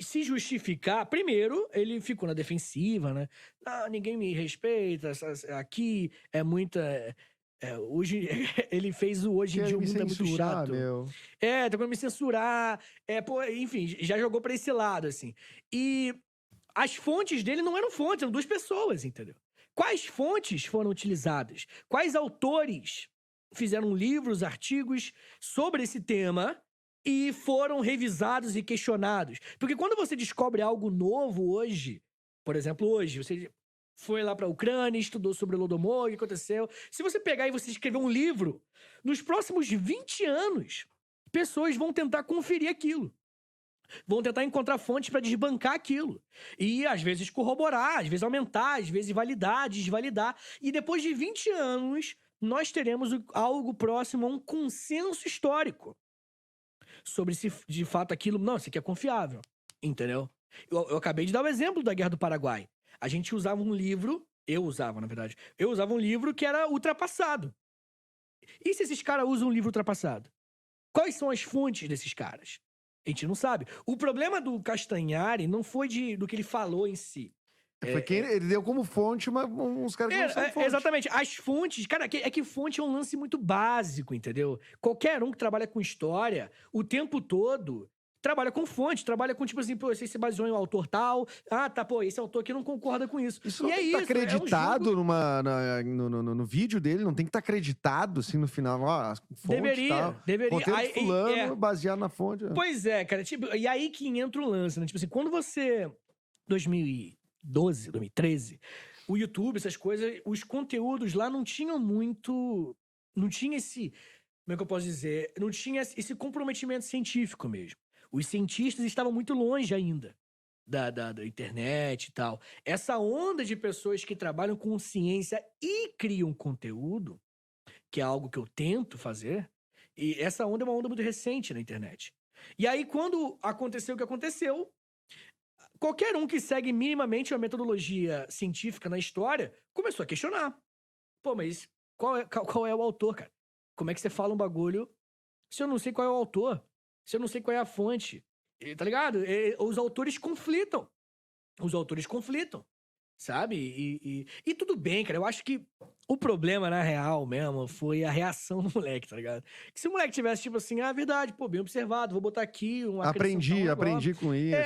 se justificar, primeiro, ele ficou na defensiva, né? Ah, ninguém me respeita, aqui é muita... hoje, ele fez o Hoje em Quer Dia o me Mundo é muito censurar, chato. meu. Tá querendo me censurar. Pô, enfim, já jogou pra esse lado, assim. E as fontes dele não eram fontes, eram 2 pessoas, entendeu? Quais fontes foram utilizadas? Quais autores fizeram livros, artigos sobre esse tema e foram revisados e questionados? Porque quando você descobre algo novo hoje, por exemplo, hoje, você foi lá pra Ucrânia, estudou sobre o Holodomor, o que aconteceu. Se você pegar e você escrever um livro, nos próximos 20 anos, pessoas vão tentar conferir aquilo. Vão tentar encontrar fontes para desbancar aquilo. E, às vezes, corroborar, às vezes aumentar, às vezes validar, desvalidar. E depois de 20 anos, nós teremos algo próximo a um consenso histórico sobre se, de fato, aquilo... Não, isso aqui é confiável. Entendeu? Eu acabei de dar o exemplo da Guerra do Paraguai. A gente usava um livro... Eu usava, na verdade. Eu usava um livro que era ultrapassado. E se esses caras usam um livro ultrapassado? Quais são as fontes desses caras? A gente não sabe. O problema do Castanhari não foi do que ele falou em si. Foi quem ele deu como fonte uns caras que não são fonte. Exatamente. As fontes... Cara, é que fonte é um lance muito básico, entendeu? Qualquer um que trabalha com história, o tempo todo, trabalha com fonte, trabalha com, tipo assim, pô, você se baseou em um autor tal. Ah, tá, pô, esse autor aqui não concorda com isso. Isso E não tem que estar acreditado no vídeo dele, não tem que estar acreditado, assim, no final. Ó, fonte, Deveria. Roteiro Aí, de fulano, baseado na fonte. Pois é, cara. Tipo, e aí que entra o lance, né? Tipo assim, quando você... 2012, 2013, o YouTube, essas coisas, os conteúdos lá não tinham muito... Não tinha esse... Como é que eu posso dizer? Não tinha esse comprometimento científico mesmo. Os cientistas estavam muito longe ainda da internet e tal. Essa onda de pessoas que trabalham com ciência e criam conteúdo, que é algo que eu tento fazer, e essa onda é uma onda muito recente na internet. E aí, quando aconteceu o que aconteceu, qualquer um que segue minimamente a metodologia científica na história começou a questionar. Pô, mas qual é o autor, cara? Como é que você fala um bagulho se eu não sei qual é o autor? Se eu não sei qual é a fonte? Tá ligado? Os autores conflitam. Os autores conflitam. Sabe? E tudo bem, cara. Eu acho que o problema, na real mesmo, foi a reação do moleque, tá ligado? Que se o moleque tivesse, tipo assim, verdade, pô, bem observado, vou botar aqui Aprendi com isso.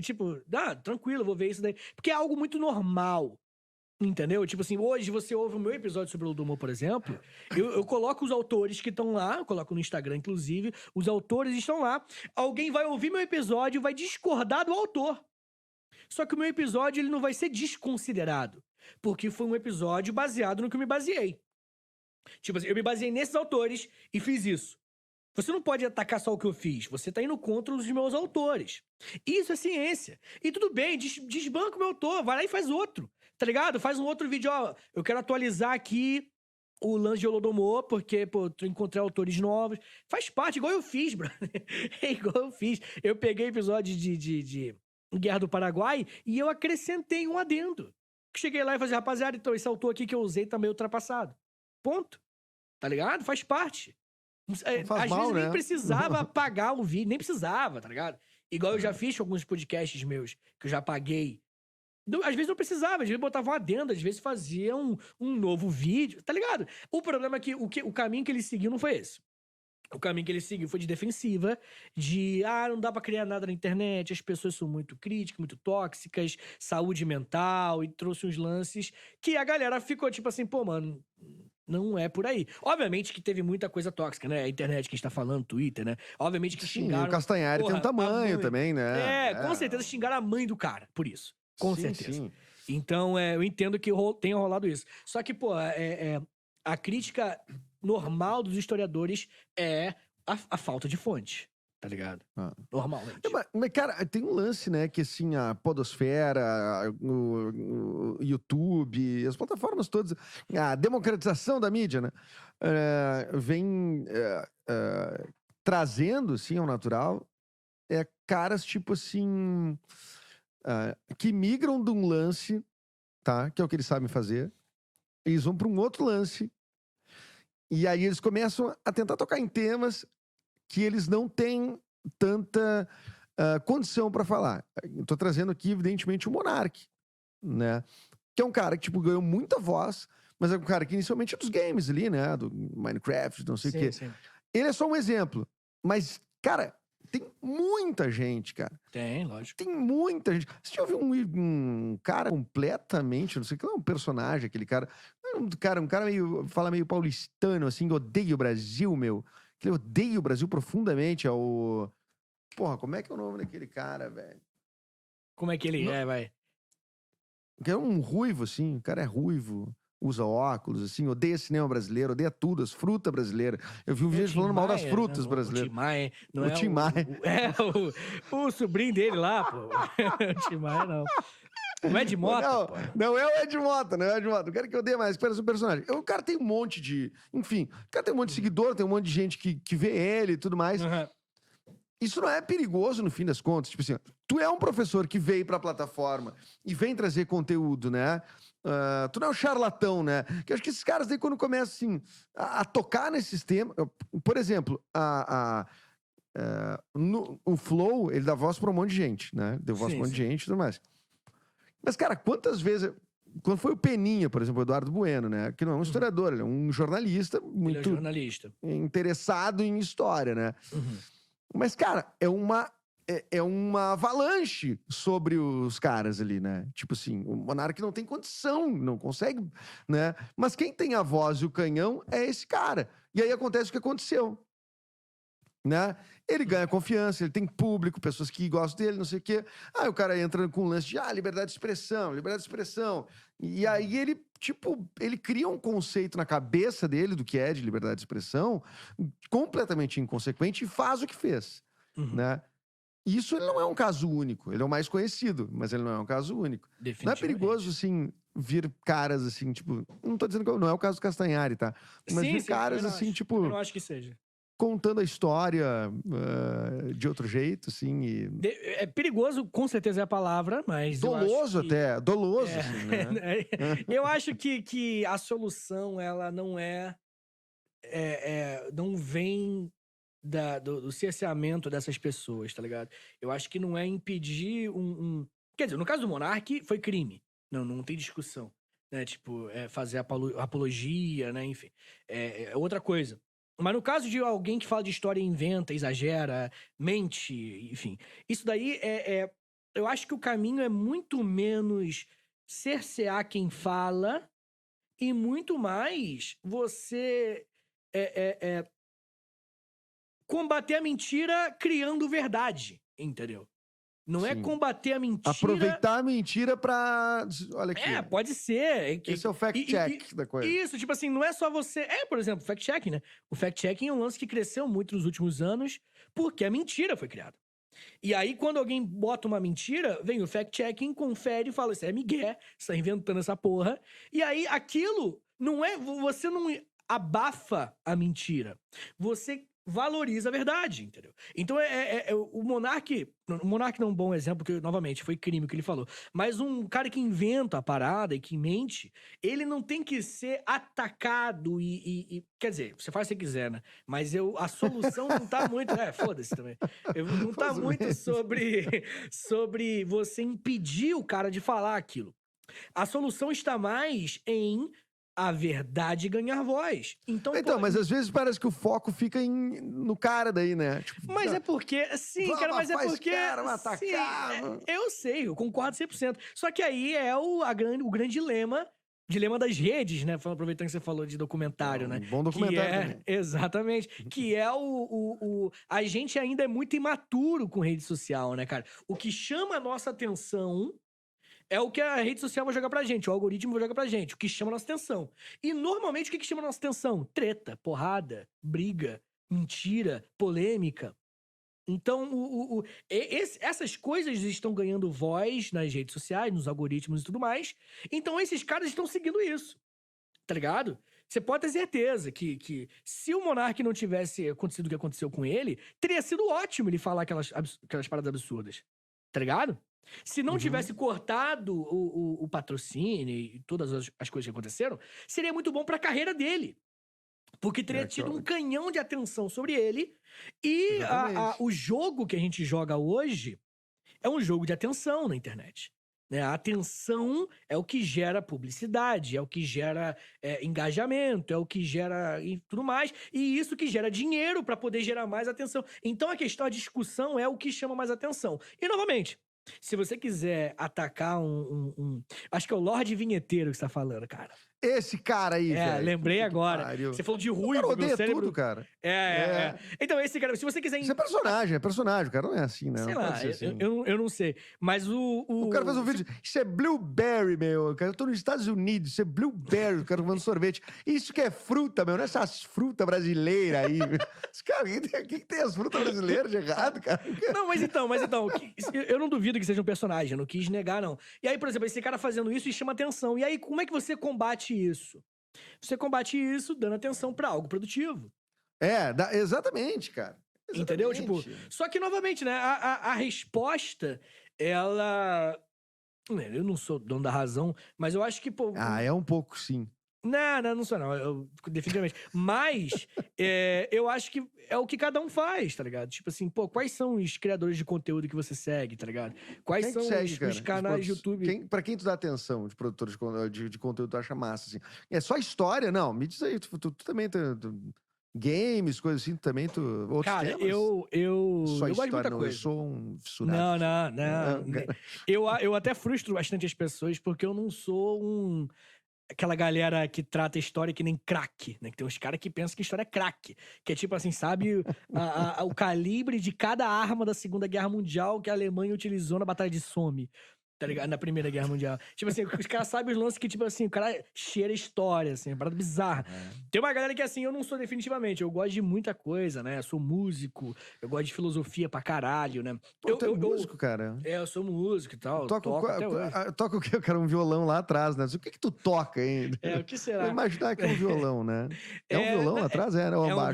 Tipo, tranquilo, vou ver isso daí. Porque é algo muito normal. Entendeu? Tipo assim, hoje você ouve o meu episódio sobre o Holodomor, por exemplo, eu coloco os autores que estão lá, eu coloco no Instagram, inclusive, os autores estão lá. Alguém vai ouvir meu episódio e vai discordar do autor. Só que o meu episódio, ele não vai ser desconsiderado, porque foi um episódio baseado no que eu me baseei. Tipo assim, eu me baseei nesses autores e fiz isso. Você não pode atacar só o que eu fiz, você tá indo contra os meus autores. Isso é ciência. E tudo bem, desbanca o meu autor, vai lá e faz outro. Tá ligado? Faz um outro vídeo, ó. Eu quero atualizar aqui o lance de Holodomor, porque, pô, eu encontrei autores novos. Faz parte, igual eu fiz, brother. É igual eu fiz. Eu peguei episódio de Guerra do Paraguai e eu acrescentei um adendo. Cheguei lá e falei, rapaziada, então esse autor aqui que eu usei tá meio ultrapassado. Ponto. Tá ligado? Faz parte. Às vezes nem precisava apagar o vídeo, nem precisava, tá ligado? Igual eu já fiz com alguns podcasts meus, que eu já apaguei. Às vezes não precisava, às vezes botava uma adenda, às vezes fazia um novo vídeo, tá ligado? O problema é que o caminho que ele seguiu não foi esse. O caminho que ele seguiu foi de defensiva, de, não dá pra criar nada na internet, as pessoas são muito críticas, muito tóxicas, saúde mental, e trouxe uns lances que a galera ficou tipo assim, pô, mano, não é por aí. Obviamente que teve muita coisa tóxica, né? A internet que a gente tá falando, Twitter, né? Obviamente que xingaram... Sim, o Castanhari tem um tamanho também, né? Com certeza xingaram a mãe do cara, por isso. Com certeza. Sim. Então, eu entendo que tenha rolado isso. Só que, pô, a crítica normal dos historiadores é a falta de fonte, tá ligado? Normalmente. Mas, cara, tem um lance, né, que assim, a podosfera, o YouTube, as plataformas todas, a democratização da mídia, né, vem trazendo, assim, ao natural, caras, tipo assim, que migram de um lance, tá, que é o que eles sabem fazer, eles vão para um outro lance, e aí eles começam a tentar tocar em temas que eles não têm tanta condição para falar. Eu tô trazendo aqui, evidentemente, o Monark, né? Que é um cara que, tipo, ganhou muita voz, mas é um cara que inicialmente é dos games ali, né? Do Minecraft, não sei o quê. Sim. Ele é só um exemplo. Mas, cara, tem muita gente, cara. Tem, lógico. Tem muita gente. Você já ouviu um cara completamente, não sei o que, não é um personagem, aquele cara. Um cara meio, fala meio paulistano, assim, odeia o Brasil, meu. Que ele odeia o Brasil profundamente. É o. Porra, como é que é o nome daquele cara, velho? Como é que ele é, vai? Que é um ruivo, assim. O cara é ruivo, usa óculos, assim, odeia cinema brasileiro, odeia tudo, as frutas brasileiras. Eu vi um vídeo falando mal das frutas brasileiras. O Tim Maia, não O é Tim Maia. o sobrinho dele lá, pô. O Tim Maia, não. Não é de moto, pô. Não é o Ed Mota, não é o Ed Mota. O cara que eu odeio mais, espera o personagem. O cara tem um monte de... Enfim, o cara tem um monte de seguidor, tem um monte de gente que vê ele e tudo mais. Uhum. Isso não é perigoso, no fim das contas. Tipo assim, tu é um professor que veio pra plataforma e vem trazer conteúdo, né? Tu não é um charlatão, né? Que eu acho que esses caras daí, quando começam, assim, a tocar nesses temas... Por exemplo, o Flow, ele dá voz pra um monte de gente, né? Deu voz pra um monte de gente e tudo mais. Mas, cara, quantas vezes... Quando foi o Peninha, por exemplo, o Eduardo Bueno, né? Que não é um historiador, ele é um jornalista muito Ele é jornalista. interessado em história, né? Uhum. Mas, cara, é uma avalanche sobre os caras ali, né? Tipo assim, o Monark não tem condição, não consegue, né? Mas quem tem a voz e o canhão é esse cara. E aí acontece o que aconteceu, né? Ele ganha confiança, ele tem público, pessoas que gostam dele, não sei o quê. Aí o cara entra com um lance de, liberdade de expressão, liberdade de expressão. E aí ele, tipo, ele cria um conceito na cabeça dele do que é de liberdade de expressão, completamente inconsequente, e faz o que fez, né? E isso ele não é um caso único, ele é o mais conhecido, mas ele não é um caso único. Não é perigoso, assim, vir caras, assim, tipo... Não tô dizendo que não é o caso do Castanhari, tá? Mas vir caras, assim, tipo... Eu não acho que seja. Contando a história de outro jeito, assim. É perigoso, com certeza é a palavra, mas. Doloso até, doloso, assim, né? Eu acho que a solução, ela não não vem do cerceamento dessas pessoas, tá ligado? Eu acho que não é impedir Quer dizer, no caso do Monark, foi crime. Não tem discussão. Né? Tipo, fazer apologia, né? Enfim. É outra coisa. Mas no caso de alguém que fala de história e inventa, exagera, mente, enfim. Isso daí eu acho que o caminho é muito menos cercear quem fala e muito mais você combater a mentira criando verdade, entendeu? Não é Sim. combater a mentira... Aproveitar a mentira pra... Olha aqui. Pode ser. Esse é o fact-check da coisa. Isso, tipo assim, não é só você... por exemplo, fact-checking, né? O fact-checking é um lance que cresceu muito nos últimos anos porque a mentira foi criada. E aí, quando alguém bota uma mentira, vem o fact-checking, confere e fala, isso é migué, você tá inventando essa porra. E aí, aquilo não é... Você não abafa a mentira. Você valoriza a verdade, entendeu? Então, o Monark... O Monark não é um bom exemplo, porque, novamente, foi crime o que ele falou. Mas um cara que inventa a parada e que mente, ele não tem que ser atacado quer dizer, você faz o que você quiser, né? Mas a solução não tá muito... foda-se também. Não tá muito sobre você impedir o cara de falar aquilo. A solução está mais em a verdade ganhar voz. Então, mas às vezes parece que o foco fica no cara daí, né? Tipo, mas é porque... Sim, cara, mas é porque... Sim, eu sei, eu concordo 100%. Só que aí é o grande dilema das redes, né? Aproveitando que você falou de documentário, né? Um bom documentário também. Exatamente. Que é a gente ainda é muito imaturo com rede social, né, cara? O que chama a nossa atenção... é o que a rede social vai jogar pra gente, o algoritmo vai jogar pra gente, o que chama a nossa atenção. E normalmente o que chama a nossa atenção? Treta, porrada, briga, mentira, polêmica. Então, essas coisas estão ganhando voz nas redes sociais, nos algoritmos e tudo mais. Então, esses caras estão seguindo isso. Tá ligado? Você pode ter certeza que se o Monark não tivesse acontecido o que aconteceu com ele, teria sido ótimo ele falar aquelas paradas absurdas. Tá ligado? Se não tivesse cortado o patrocínio e todas as coisas que aconteceram, seria muito bom pra carreira dele. Porque teria É, tido que um canhão de atenção sobre ele. E Exatamente. o jogo que a gente joga hoje é um jogo de atenção na internet. Né? A atenção é o que gera publicidade, é o que gera engajamento, é o que gera e tudo mais. E isso que gera dinheiro para poder gerar mais atenção. Então a questão, a discussão é o que chama mais atenção. E novamente, se você quiser atacar acho que é o Lorde Vinheteiro que você tá falando, cara. Esse cara aí, velho. Lembrei Puta que agora. pariu. Você falou de O ruivo, cara meu odeia cérebro... tudo, cara. Então, esse cara, se você quiser... Isso é personagem, o cara não é assim, né? Sei Não lá, pode ser assim. eu não sei. Mas O cara fez um vídeo, isso é blueberry, meu. Eu tô nos Estados Unidos, isso é blueberry, o cara tomando sorvete. Isso que é fruta, meu, não é essas frutas brasileiras aí. Os caras, o que tem as frutas brasileiras de errado, cara? Não, mas então, eu não duvido que seja um personagem, eu não quis negar, não. E aí, por exemplo, esse cara fazendo isso e chama atenção. E aí, como é que você combate isso? Você combate isso dando atenção pra algo produtivo. Exatamente, cara. Entendeu? Tipo, só que, novamente, né, a resposta, ela... Eu não sou dono da razão, mas eu acho que, pô... É um pouco, sim. Não sou não, definitivamente. Mas, eu acho que é o que cada um faz, tá ligado? Tipo assim, pô, quais são os criadores de conteúdo que você segue, tá ligado? Quais Quem são que segue, os canais de YouTube? Pra quem tu dá atenção de produtor de conteúdo, tu acha massa, assim? É só história? Não, me diz aí, tu também... games, coisas assim, também tu... Outros Cara, temas? eu gosto de muita não, coisa. eu sou um fissurado. Não. Eu até frustro bastante as pessoas porque eu não sou aquela galera que trata a história que nem crack, né? Que tem uns caras que pensam que história é crack. Que é tipo assim, sabe o calibre de cada arma da Segunda Guerra Mundial que a Alemanha utilizou na Batalha de Somme. Tá ligado? Na Primeira Guerra Mundial. Tipo assim, os caras sabem os lances que, tipo assim, o cara cheira história, assim, é uma parada bizarra. Tem uma galera que, assim, eu não sou definitivamente. Eu gosto de muita coisa, né? Eu sou músico, eu gosto de filosofia pra caralho, né? Pô, tu é músico, cara? Eu sou músico e tal. Toco até hoje. Toca o quê? Cara, um violão lá atrás, né? O que tu toca ainda? O que será? Vou imaginar que é um violão, né? É um violão lá atrás? É um baixo?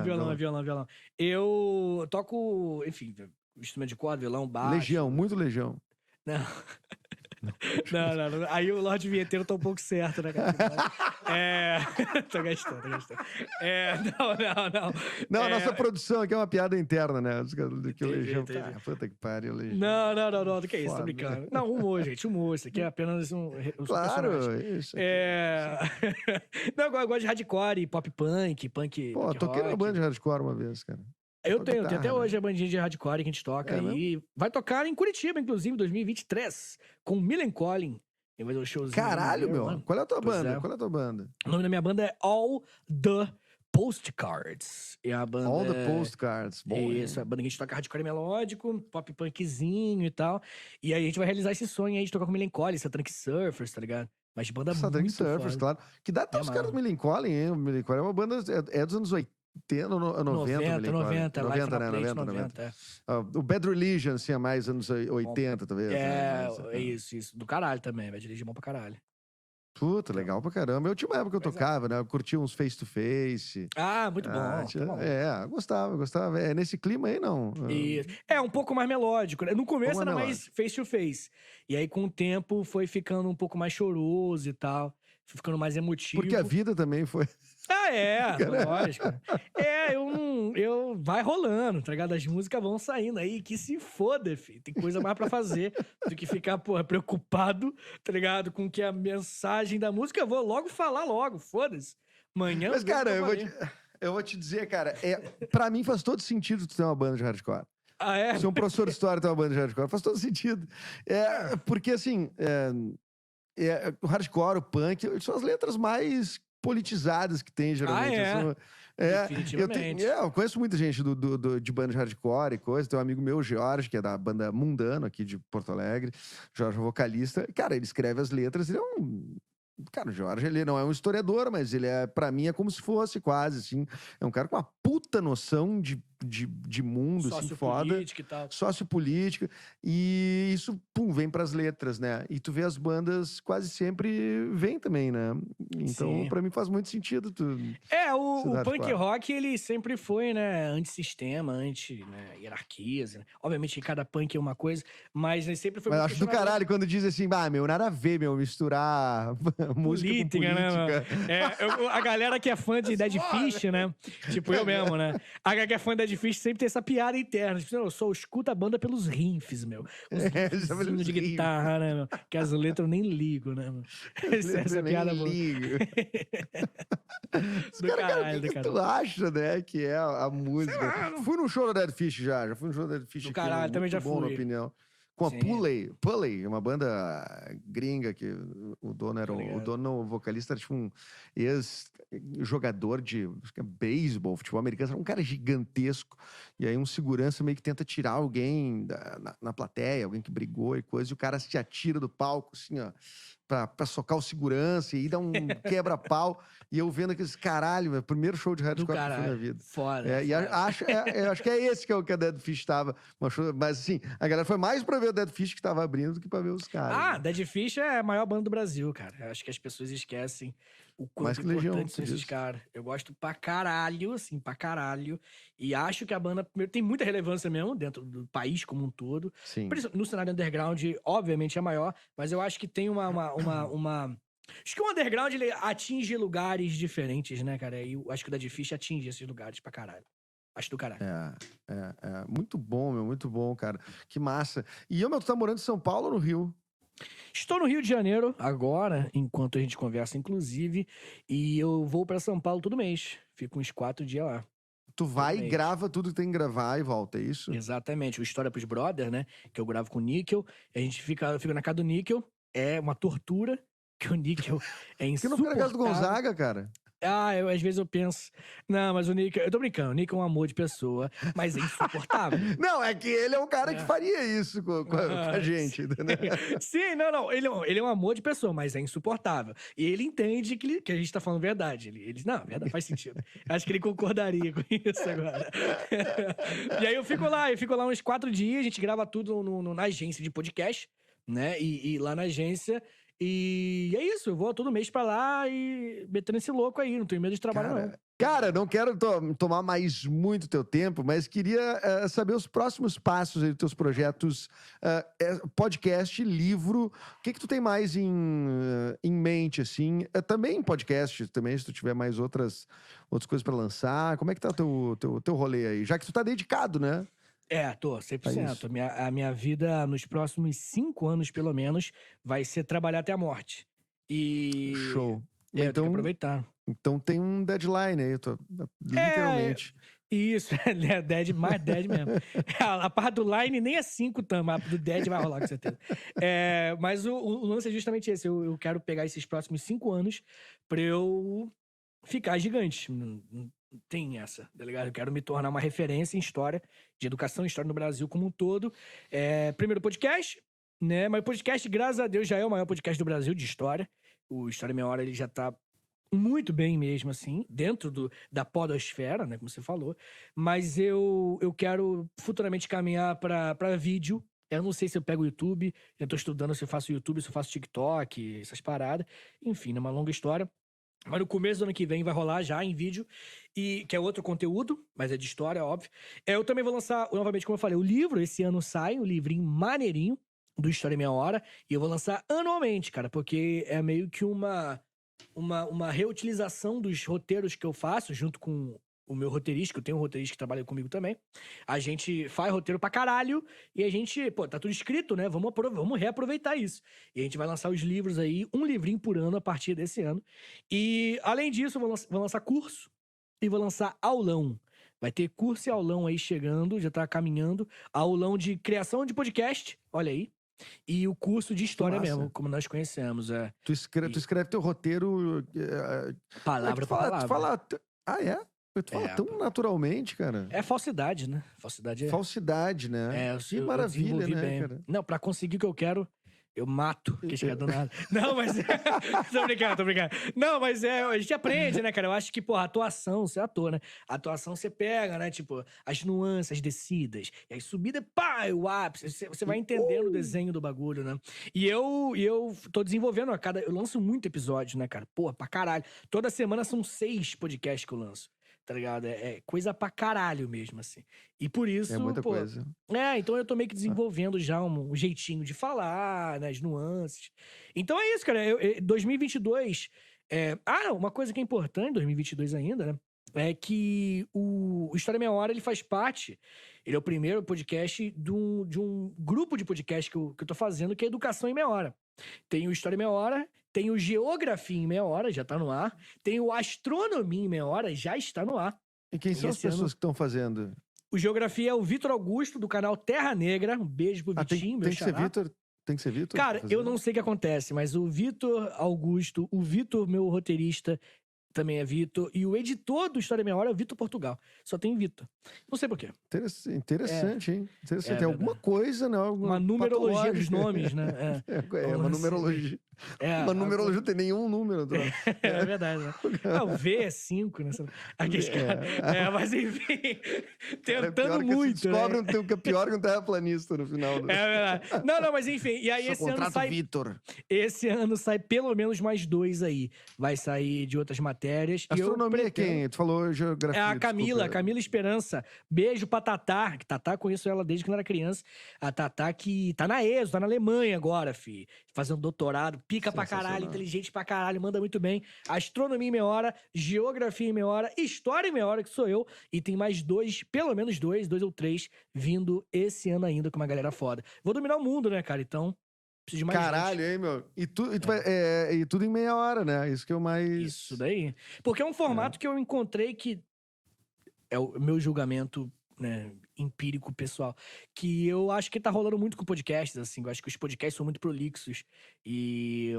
Violão, um violão. Eu toco, enfim, instrumento de corda, violão, baixo. Legião, muito Legião. Não. Não. Aí o Lorde Vinheteiro tá um pouco certo, né, cara? Tô gastando. Não, a nossa produção aqui é uma piada interna, né? Que o Legião. Entendi. Puta que pariu, Legião. Não, do que é isso? Tô brincando. Não, humor, gente, humor. Isso aqui é apenas um Claro, personagem. isso. Não, eu gosto de hardcore, pop punk. Pô, toquei rock. na banda de hardcore uma vez, cara. Eu tenho até hoje a bandinha de hardcore que a gente toca aí. Vai tocar em Curitiba, inclusive, em 2023, com Millen Collin. Vai ter um showzinho. Caralho, meu. Mano. Qual é a tua banda? O nome da minha banda é All the Postcards. E a banda All the Postcards. Bom, isso, a banda que a gente toca hardcore melódico, pop punkzinho e tal. E aí a gente vai realizar esse sonho aí de tocar com Millen Collin, Satanic Surfers, tá ligado? Mas de banda Satanic muito Surfers, foda. claro. Que dá até os caras do Millen Collin, hein? O Millen Collin é uma banda... É dos anos 80. 90, 90, né? 90. O Bad Religion, assim, é mais anos 80, talvez. Isso. Do caralho também, vai dirigir bom pra caralho. Puta, legal pra caramba. Eu tinha uma época que eu tocava, né? Eu curtia uns face-to-face. Muito bom. Gostava. É nesse clima aí, não. Isso. Um pouco mais melódico, né? No começo era mais face-to-face. E aí, com o tempo, foi ficando um pouco mais choroso e tal. Foi ficando mais emotivo. Porque a vida também foi... Lógico. Vai rolando, tá ligado? As músicas vão saindo aí, que se foda, filho. Tem coisa mais pra fazer do que ficar, preocupado, tá ligado? Com que a mensagem da música, eu vou logo falar logo, foda-se. Amanhã... Mas, cara, eu vou te dizer, cara, pra mim faz todo sentido tu ter uma banda de hardcore. Ser um professor de história ter uma banda de hardcore, faz todo sentido. Porque, assim, o hardcore, o punk, são as letras mais politizadas que tem, geralmente. Definitivamente. Eu conheço muita gente de banda de hardcore e coisa. Tem um amigo meu, Jorge, que é da banda Mundano, aqui de Porto Alegre. Jorge é vocalista. Cara, ele escreve as letras, ele é um... Cara, o Jorge, ele não é um historiador, mas ele pra mim, é como se fosse quase, assim. É um cara com uma puta noção de mundo, assim, foda. Sociopolítica e tal. Sociopolítica. E isso, vem pras letras, né? E tu vê as bandas quase sempre vem também, né? Então, Sim. Pra mim faz muito sentido o punk rock, ele sempre foi, né, antissistema, hierarquias, né? Obviamente, cada punk é uma coisa, mas ele sempre foi... Mas eu acho do caralho quando diz assim, nada a ver, misturar música com política, né, política. mano? A galera que é fã de Dead Fish, né? Tipo, eu mesmo, né? A galera que é fã de Dead Fish sempre tem essa piada interna. Tipo, eu só escuto a banda pelos riffs, meu. Os chama riffzinhos de riffs. guitarra, né, meu? Que as letras eu nem ligo, né, mano? Essa Nem piada boa. ligo. Do Cara, caralho, o que do tu caralho. acha, né, que é a música? lá, não- Fui num show da Dead Fish já fui num show da Dead Fish Do aqui, caralho, também muito já bom, na fui. opinião. Com a Sim. Pulley, uma banda gringa que o dono era Tô ligado. o dono, o vocalista era tipo um ex-jogador de acho que é beisebol, futebol americano, era um cara gigantesco. E aí um segurança meio que tenta tirar alguém na plateia, alguém que brigou e coisa, e o cara se atira do palco, assim, ó, pra socar o segurança, e aí dá um quebra-pau. E eu vendo aqueles caralho, meu, primeiro show de Do hardcore que eu fui na caralho. vida. Foda. E foda. eu acho que é esse que é o que a Dead Fish tava. Mas assim, a galera foi mais pra ver o Dead Fish que tava abrindo do que pra ver os caras. Ah, né? Dead Fish é a maior banda do Brasil, cara. Eu acho que as pessoas esquecem o Mais quanto que Legião, importantes são tu esses diz. caras. Eu gosto pra caralho, assim, pra caralho. E acho que a banda primeiro, tem muita relevância mesmo dentro do país como um todo. Sim. No cenário underground, obviamente, é maior. Mas eu acho que tem uma... Acho que o underground, ele atinge lugares diferentes, né, cara? E eu acho que o Dead Fish atinge esses lugares pra caralho. Acho do caralho. É. Muito bom, meu, muito bom, cara. Que massa. E meu, tu tá morando em São Paulo ou no Rio? Estou no Rio de Janeiro agora, enquanto a gente conversa, inclusive, e eu vou pra São Paulo todo mês. Fico uns 4 dias lá. Tu vai, mês. grava tudo que tem que gravar e volta, é isso? Exatamente. O História pros Brothers, né? Que eu gravo com o Níquel. A gente fica na casa do Níquel. É uma tortura, que o Níquel é Por que não fica na casa do insuportável. Gonzaga, cara? Às vezes eu penso... Não, mas o Níquel... Eu tô brincando. O Níquel é um amor de pessoa, mas é insuportável. Não, é que ele é um cara que faria isso com a Ah, gente, entendeu? Sim, não. Ele é um amor de pessoa, mas é insuportável. E ele entende que a gente tá falando verdade. Não, verdade, faz sentido. Acho que ele concordaria com isso agora. E aí eu fico lá uns 4 dias, a gente grava tudo na agência de podcast, né? E lá na agência. E é isso, eu vou todo mês pra lá e metendo esse louco aí, não tenho medo de trabalho, não. Cara, não quero tomar mais muito teu tempo, mas queria saber os próximos passos aí dos teus projetos, podcast, livro. O que tu tem mais em mente, assim? Também podcast, também, se tu tiver mais outras coisas pra lançar. Como é que tá o teu rolê aí? Já que tu tá dedicado, né? Tô, É 100%. isso. A minha vida, nos próximos 5 anos, pelo menos, vai ser trabalhar até a morte. E... Show. eu tenho que Então, aproveitar. então tem um deadline aí, literalmente. Isso, mais dead mesmo. A parte do line nem é 5 mas do dead vai rolar, com certeza. Mas o lance é justamente esse. Eu quero pegar esses próximos 5 anos pra eu ficar gigante. Não tem essa, tá ligado? Eu quero me tornar uma referência em história, de educação e história no Brasil como um todo. Primeiro podcast, né? Mas o podcast, graças a Deus, já é o maior podcast do Brasil de história. O História Meia Hora, ele já tá muito bem mesmo, assim, dentro da podosfera, né, como você falou. Mas eu quero futuramente caminhar pra vídeo. Eu não sei se eu pego o YouTube, eu tô estudando se eu faço YouTube, se eu faço TikTok, essas paradas. Enfim, é uma longa história. Mas no começo do ano que vem vai rolar já em vídeo, e que é outro conteúdo, mas é de história, óbvio. Eu também vou lançar, novamente, como eu falei, o livro. Esse ano sai, um livrinho maneirinho do História em Meia Hora. E eu vou lançar anualmente, cara, porque é meio que uma reutilização dos roteiros que eu faço, junto com o meu roteirista, que eu tenho um roteirista que trabalha comigo também. A gente faz roteiro pra caralho e a gente, tá tudo escrito, né? Vamos reaproveitar isso. E a gente vai lançar os livros aí, um livrinho por ano a partir desse ano. E, além disso, eu vou lançar curso e vou lançar aulão. Vai ter curso e aulão aí chegando, já tá caminhando. Aulão de criação de podcast, olha aí. E o curso de história massa. mesmo, como nós conhecemos. Tu escreve teu roteiro. Palavra tu por palavra. Tu fala. Tu fala tão naturalmente, cara. É falsidade, né? Falsidade é... Falsidade, né? Que eu maravilha, desenvolvi né, bem. cara? Não, pra conseguir o que eu quero, eu mato quem chegar do nada. Não, mas... tô brincando. Não, mas a gente aprende, né, cara? Eu acho que, atuação, você é ator, né? A atuação você pega, né? Tipo, as nuances, as descidas. E aí subida, o ápice. Você vai entendendo o desenho do bagulho, né? E eu tô desenvolvendo eu lanço muito episódio, né, cara? Pra caralho. Toda semana são 6 podcasts que eu lanço. tá ligado? É coisa pra caralho mesmo, assim. E por isso, É muita pô... coisa. Então eu tô meio que desenvolvendo já um jeitinho de falar, né, as nuances. Então é isso, cara. 2022... não, uma coisa que é importante em 2022 ainda, né? É que o História Meia Hora, ele faz parte... Ele é o primeiro podcast de um grupo de podcast que eu tô fazendo, que é Educação em Meia Hora. Tem o História em Meia Hora, tem o Geografia em Meia Hora, já tá no ar. Tem o Astronomia em Meia Hora, já está no ar. E quem são as esse ano- pessoas que estão fazendo? O Geografia é o Vitor Augusto, do canal Terra Negra. Um beijo pro Vitinho, meu tem que ser xará. Vitor? Tem que ser Vitor? Cara, pra fazer? eu não sei o que acontece, mas o Vitor Augusto, o Vitor, meu roteirista, também é Vitor. E o editor do História em Meia Hora é o Vitor Portugal. Só tem Vitor. Não sei por quê. Interessante, hein? Interessante. Tem alguma verdade. coisa, né? Uma numerologia dos nomes, né? É uma numerologia. Uma numerologia não tem nenhum número. É verdade, né? O V é 5, né? Aqueles caras. Mas enfim, tentando muito. Descobre que é pior que um terraplanista no final. É verdade. Não, mas enfim. E aí esse ano sai. Vitor. Esse ano sai pelo menos mais 2 aí. Vai sair de outras matérias. Astronomia e eu pretendo... quem? Tu falou geografia. É a Camila, desculpa. Camila Esperança. Beijo pra Tatá. Que Tatá, conheço ela desde quando era criança. A Tatá que tá na ESO, tá na Alemanha agora, fi. Fazendo doutorado. Pica pra caralho, inteligente pra caralho, manda muito bem. Astronomia em Meia Hora, Geografia em Meia Hora, História em Meia Hora, que sou eu. E tem mais 2, pelo menos 2 ou 3, vindo esse ano ainda com uma galera foda. Vou dominar o mundo, né, cara? Então, preciso de mais Caralho, gente. hein, meu? E tudo em meia hora, né? Isso que é o mais... Isso daí. Porque é um formato que eu encontrei que é o meu julgamento, né, empírico pessoal, que eu acho que tá rolando muito com podcasts, assim. Eu acho que os podcasts são muito prolixos. E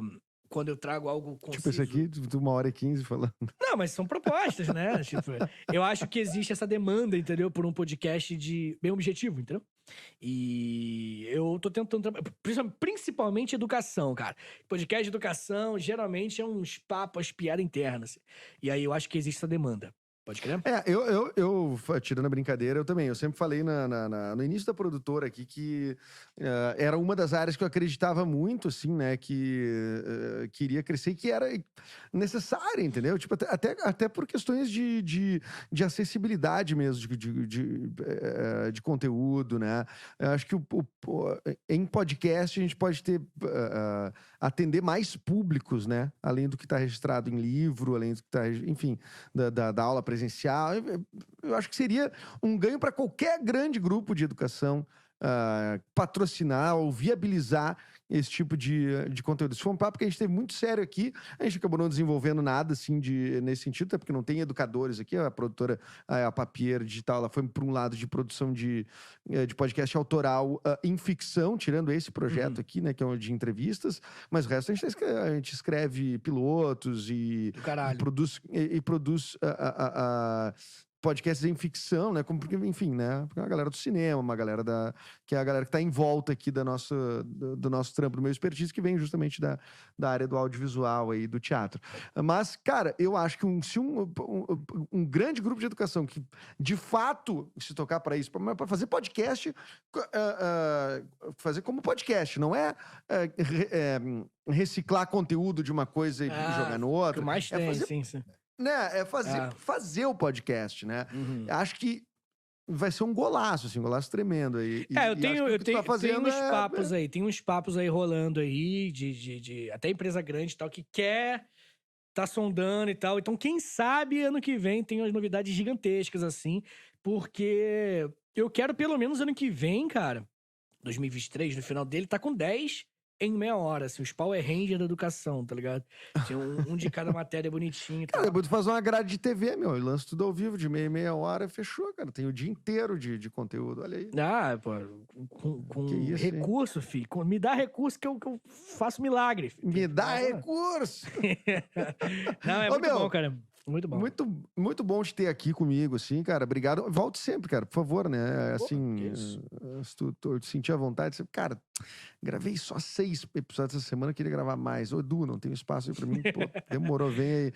quando eu trago algo conciso... Tipo esse aqui, de 1h15 falando. Não, mas são propostas, né? Tipo, eu acho que existe essa demanda, entendeu? Por um podcast bem objetivo, entendeu? E eu tô tentando... Principalmente educação, cara. Podcast de educação, geralmente, é uns papos, piada interna, assim. E aí eu acho que existe essa demanda. Pode crer? Eu tirando a brincadeira, eu também. Eu sempre falei no início da produtora aqui que era uma das áreas que eu acreditava muito, assim, né? Que queria crescer e que era necessária, entendeu? Tipo, até por questões de acessibilidade mesmo, de conteúdo, né? Eu acho que em podcast a gente pode atender mais públicos, né? Além do que está registrado em livro, além do que está, enfim, da aula presencial. Eu acho que seria um ganho para qualquer grande grupo de educação patrocinar ou viabilizar esse tipo de conteúdo. Isso foi um papo que a gente teve muito sério aqui. A gente acabou não desenvolvendo nada assim nesse sentido, até porque não tem educadores aqui. A produtora, a Papier Digital, ela foi para um lado de produção de podcast autoral em ficção, tirando esse projeto aqui, né, que é o de entrevistas. Mas o resto a gente escreve pilotos e produz podcasts em ficção, né? Porque, enfim, né? Porque é uma galera do cinema, uma galera que é a galera que tá em volta aqui do nosso trampo, do meu expertise, que vem justamente da área do audiovisual aí, do teatro. Mas, cara, eu acho que se um grande grupo de educação que, de fato, se tocar para isso, para fazer podcast, fazer como podcast, não é reciclar conteúdo de uma coisa e jogar no outro. O que mais tem, sim. Né, fazer o podcast, né? Acho que vai ser um golaço, assim, um golaço tremendo aí. Eu tenho uns papos aí, tem uns papos aí rolando aí, de até empresa grande e tal, que tá sondando e tal. Então, quem sabe, ano que vem tem umas novidades gigantescas, assim, porque eu quero, pelo menos, ano que vem, cara, 2023, no final dele, tá com 10 em meia hora, assim, os Power Ranger da educação, tá ligado? Tinha um de cada matéria bonitinho e tal. Cara, depois tu faz uma grade de TV, meu, e lança tudo ao vivo, de meia hora, fechou, cara. Tem o dia inteiro de conteúdo, olha aí. Pô, com recurso, filho. Me dá recurso que eu faço milagre, filho. Me dá recurso! Não, é muito bom, cara. Muito bom. Muito bom te ter aqui comigo, assim, cara. Obrigado. Volte sempre, cara, por favor, né? Assim, se tu sentir a vontade, cara, gravei só 6 episódios essa semana, queria gravar mais. Ô, Edu, não tem espaço aí pra mim? Pô, demorou, vem aí.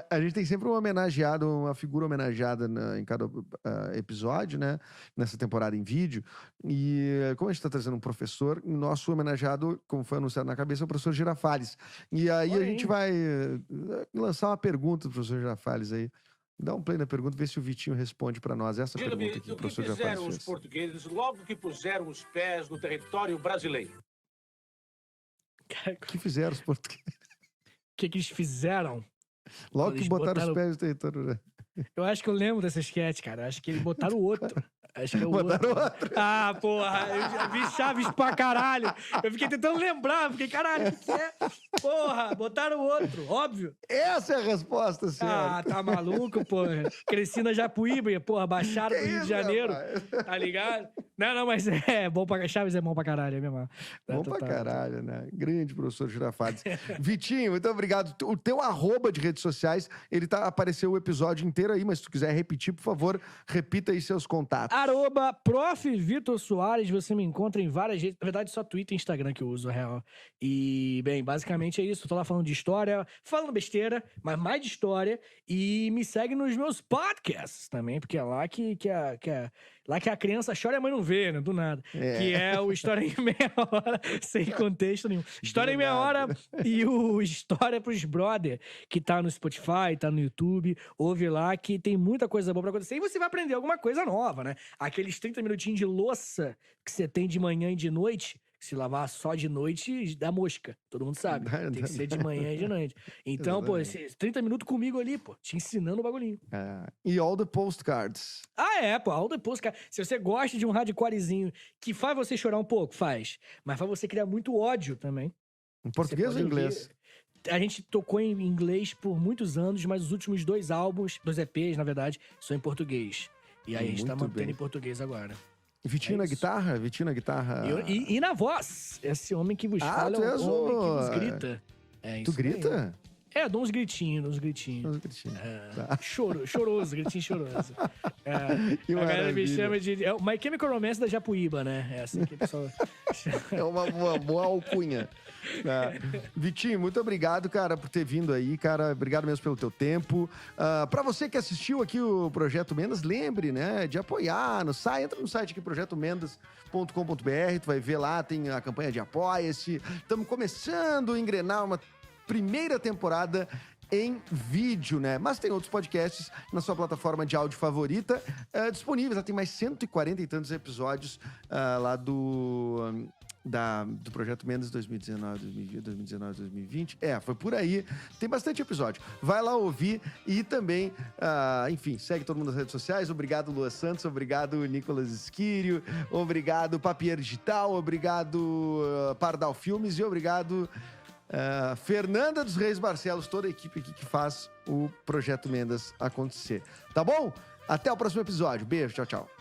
A gente tem sempre uma figura homenageada em cada episódio, né? Nessa temporada em vídeo. E como a gente tá trazendo um professor, nosso homenageado, como foi anunciado na cabeça, é o professor Girafales. E aí a gente vai lançar uma pergunta pro professor Girafales aí. Dá um play na pergunta, vê se o Vitinho responde pra nós essa pergunta aqui que o O que professor Girafales fizeram os fez. portugueses logo que puseram os pés no território brasileiro? O que fizeram os portugueses? O que eles fizeram? Logo Eles que botaram os botaram- pés no território. Eu acho que eu lembro dessa sketch, cara. Eu acho que eles botaram o outro. Acho que é o Botaram outro. outro. Ah, porra, eu já vi Chaves pra caralho. Eu fiquei tentando lembrar, fiquei, caralho, o que é? Porra, botaram o outro, óbvio. Essa é a resposta, senhor. Ah, tá maluco, porra. Cresci na Japuíba, porra, baixaram Que pro Rio de isso, Janeiro, rapaz? tá ligado? Não, mas é bom pra... Chaves é bom pra caralho, é mesmo. Bom pra caralho, né? Grande professor Girafales. Vitinho, muito obrigado. O teu @, de redes sociais, ele apareceu o episódio inteiro aí, mas se tu quiser repetir, por favor, repita aí seus contatos. @Prof. Vitor Soares, você me encontra em várias redes. Na verdade, só Twitter e Instagram que eu uso, real. E, bem, basicamente é isso. Tô lá falando de história, falando besteira, mas mais de história. E me segue nos meus podcasts também, porque é lá lá que a criança chora e a mãe não vê, né? Do nada. É. Que é o História em Meia Hora, sem contexto nenhum. História em Meia Hora e o História pros Brother, que tá no Spotify, tá no YouTube. Ouve lá que tem muita coisa boa pra acontecer. E você vai aprender alguma coisa nova, né? Aqueles 30 minutinhos de louça que você tem de manhã e de noite, se lavar só de noite, dá mosca. Todo mundo sabe. Tem que ser de manhã e de noite. Então, pô, esses 30 minutos comigo ali, pô, te ensinando o bagulhinho. E all the postcards. Pô, all the post, cara. Se você gosta de um hardcorezinho que faz você chorar um pouco, faz. Mas faz você criar muito ódio também. Em português ou Você em pode inglês? A gente tocou em inglês por muitos anos, mas os últimos 2 álbuns, 2 EPs, na verdade, são em português. E aí a gente tá Muito mantendo bem. em português agora. Vitinho É na isso. guitarra? Vitinho na guitarra. E na voz. Esse homem que vos Ah, fala tu é és o homem que o- vos grita. É Tu isso aí. grita? Dou uns gritinhos, Tá. Choroso, gritinho choroso. É, Que a galera me maravilha. chama de... É o My Chemical Romance da Japuíba, né? É assim que o pessoal... É uma boa alcunha. Tá. Vitinho, muito obrigado, cara, por ter vindo aí, cara. Obrigado mesmo pelo teu tempo. Pra você que assistiu aqui o Projeto Mendas, lembre, né, de apoiar no site. Entra no site aqui, projetomendas.com.br. Tu vai ver lá, tem a campanha de Apoia-se. Estamos começando a engrenar uma primeira temporada em vídeo, né? Mas tem outros podcasts na sua plataforma de áudio favorita disponíveis. Lá tem mais 140 e tantos episódios lá do Projeto Mendas 2019, 2020. Foi por aí. Tem bastante episódio. Vai lá ouvir e também, enfim, segue todo mundo nas redes sociais. Obrigado, Lua Santos. Obrigado, Nicolas Esquírio. Obrigado, Papier Digital. Obrigado, Pardal Filmes. E obrigado, Fernanda dos Reis Barcelos, toda a equipe aqui que faz o Projeto Mendas acontecer. Tá bom? Até o próximo episódio. Beijo, tchau, tchau.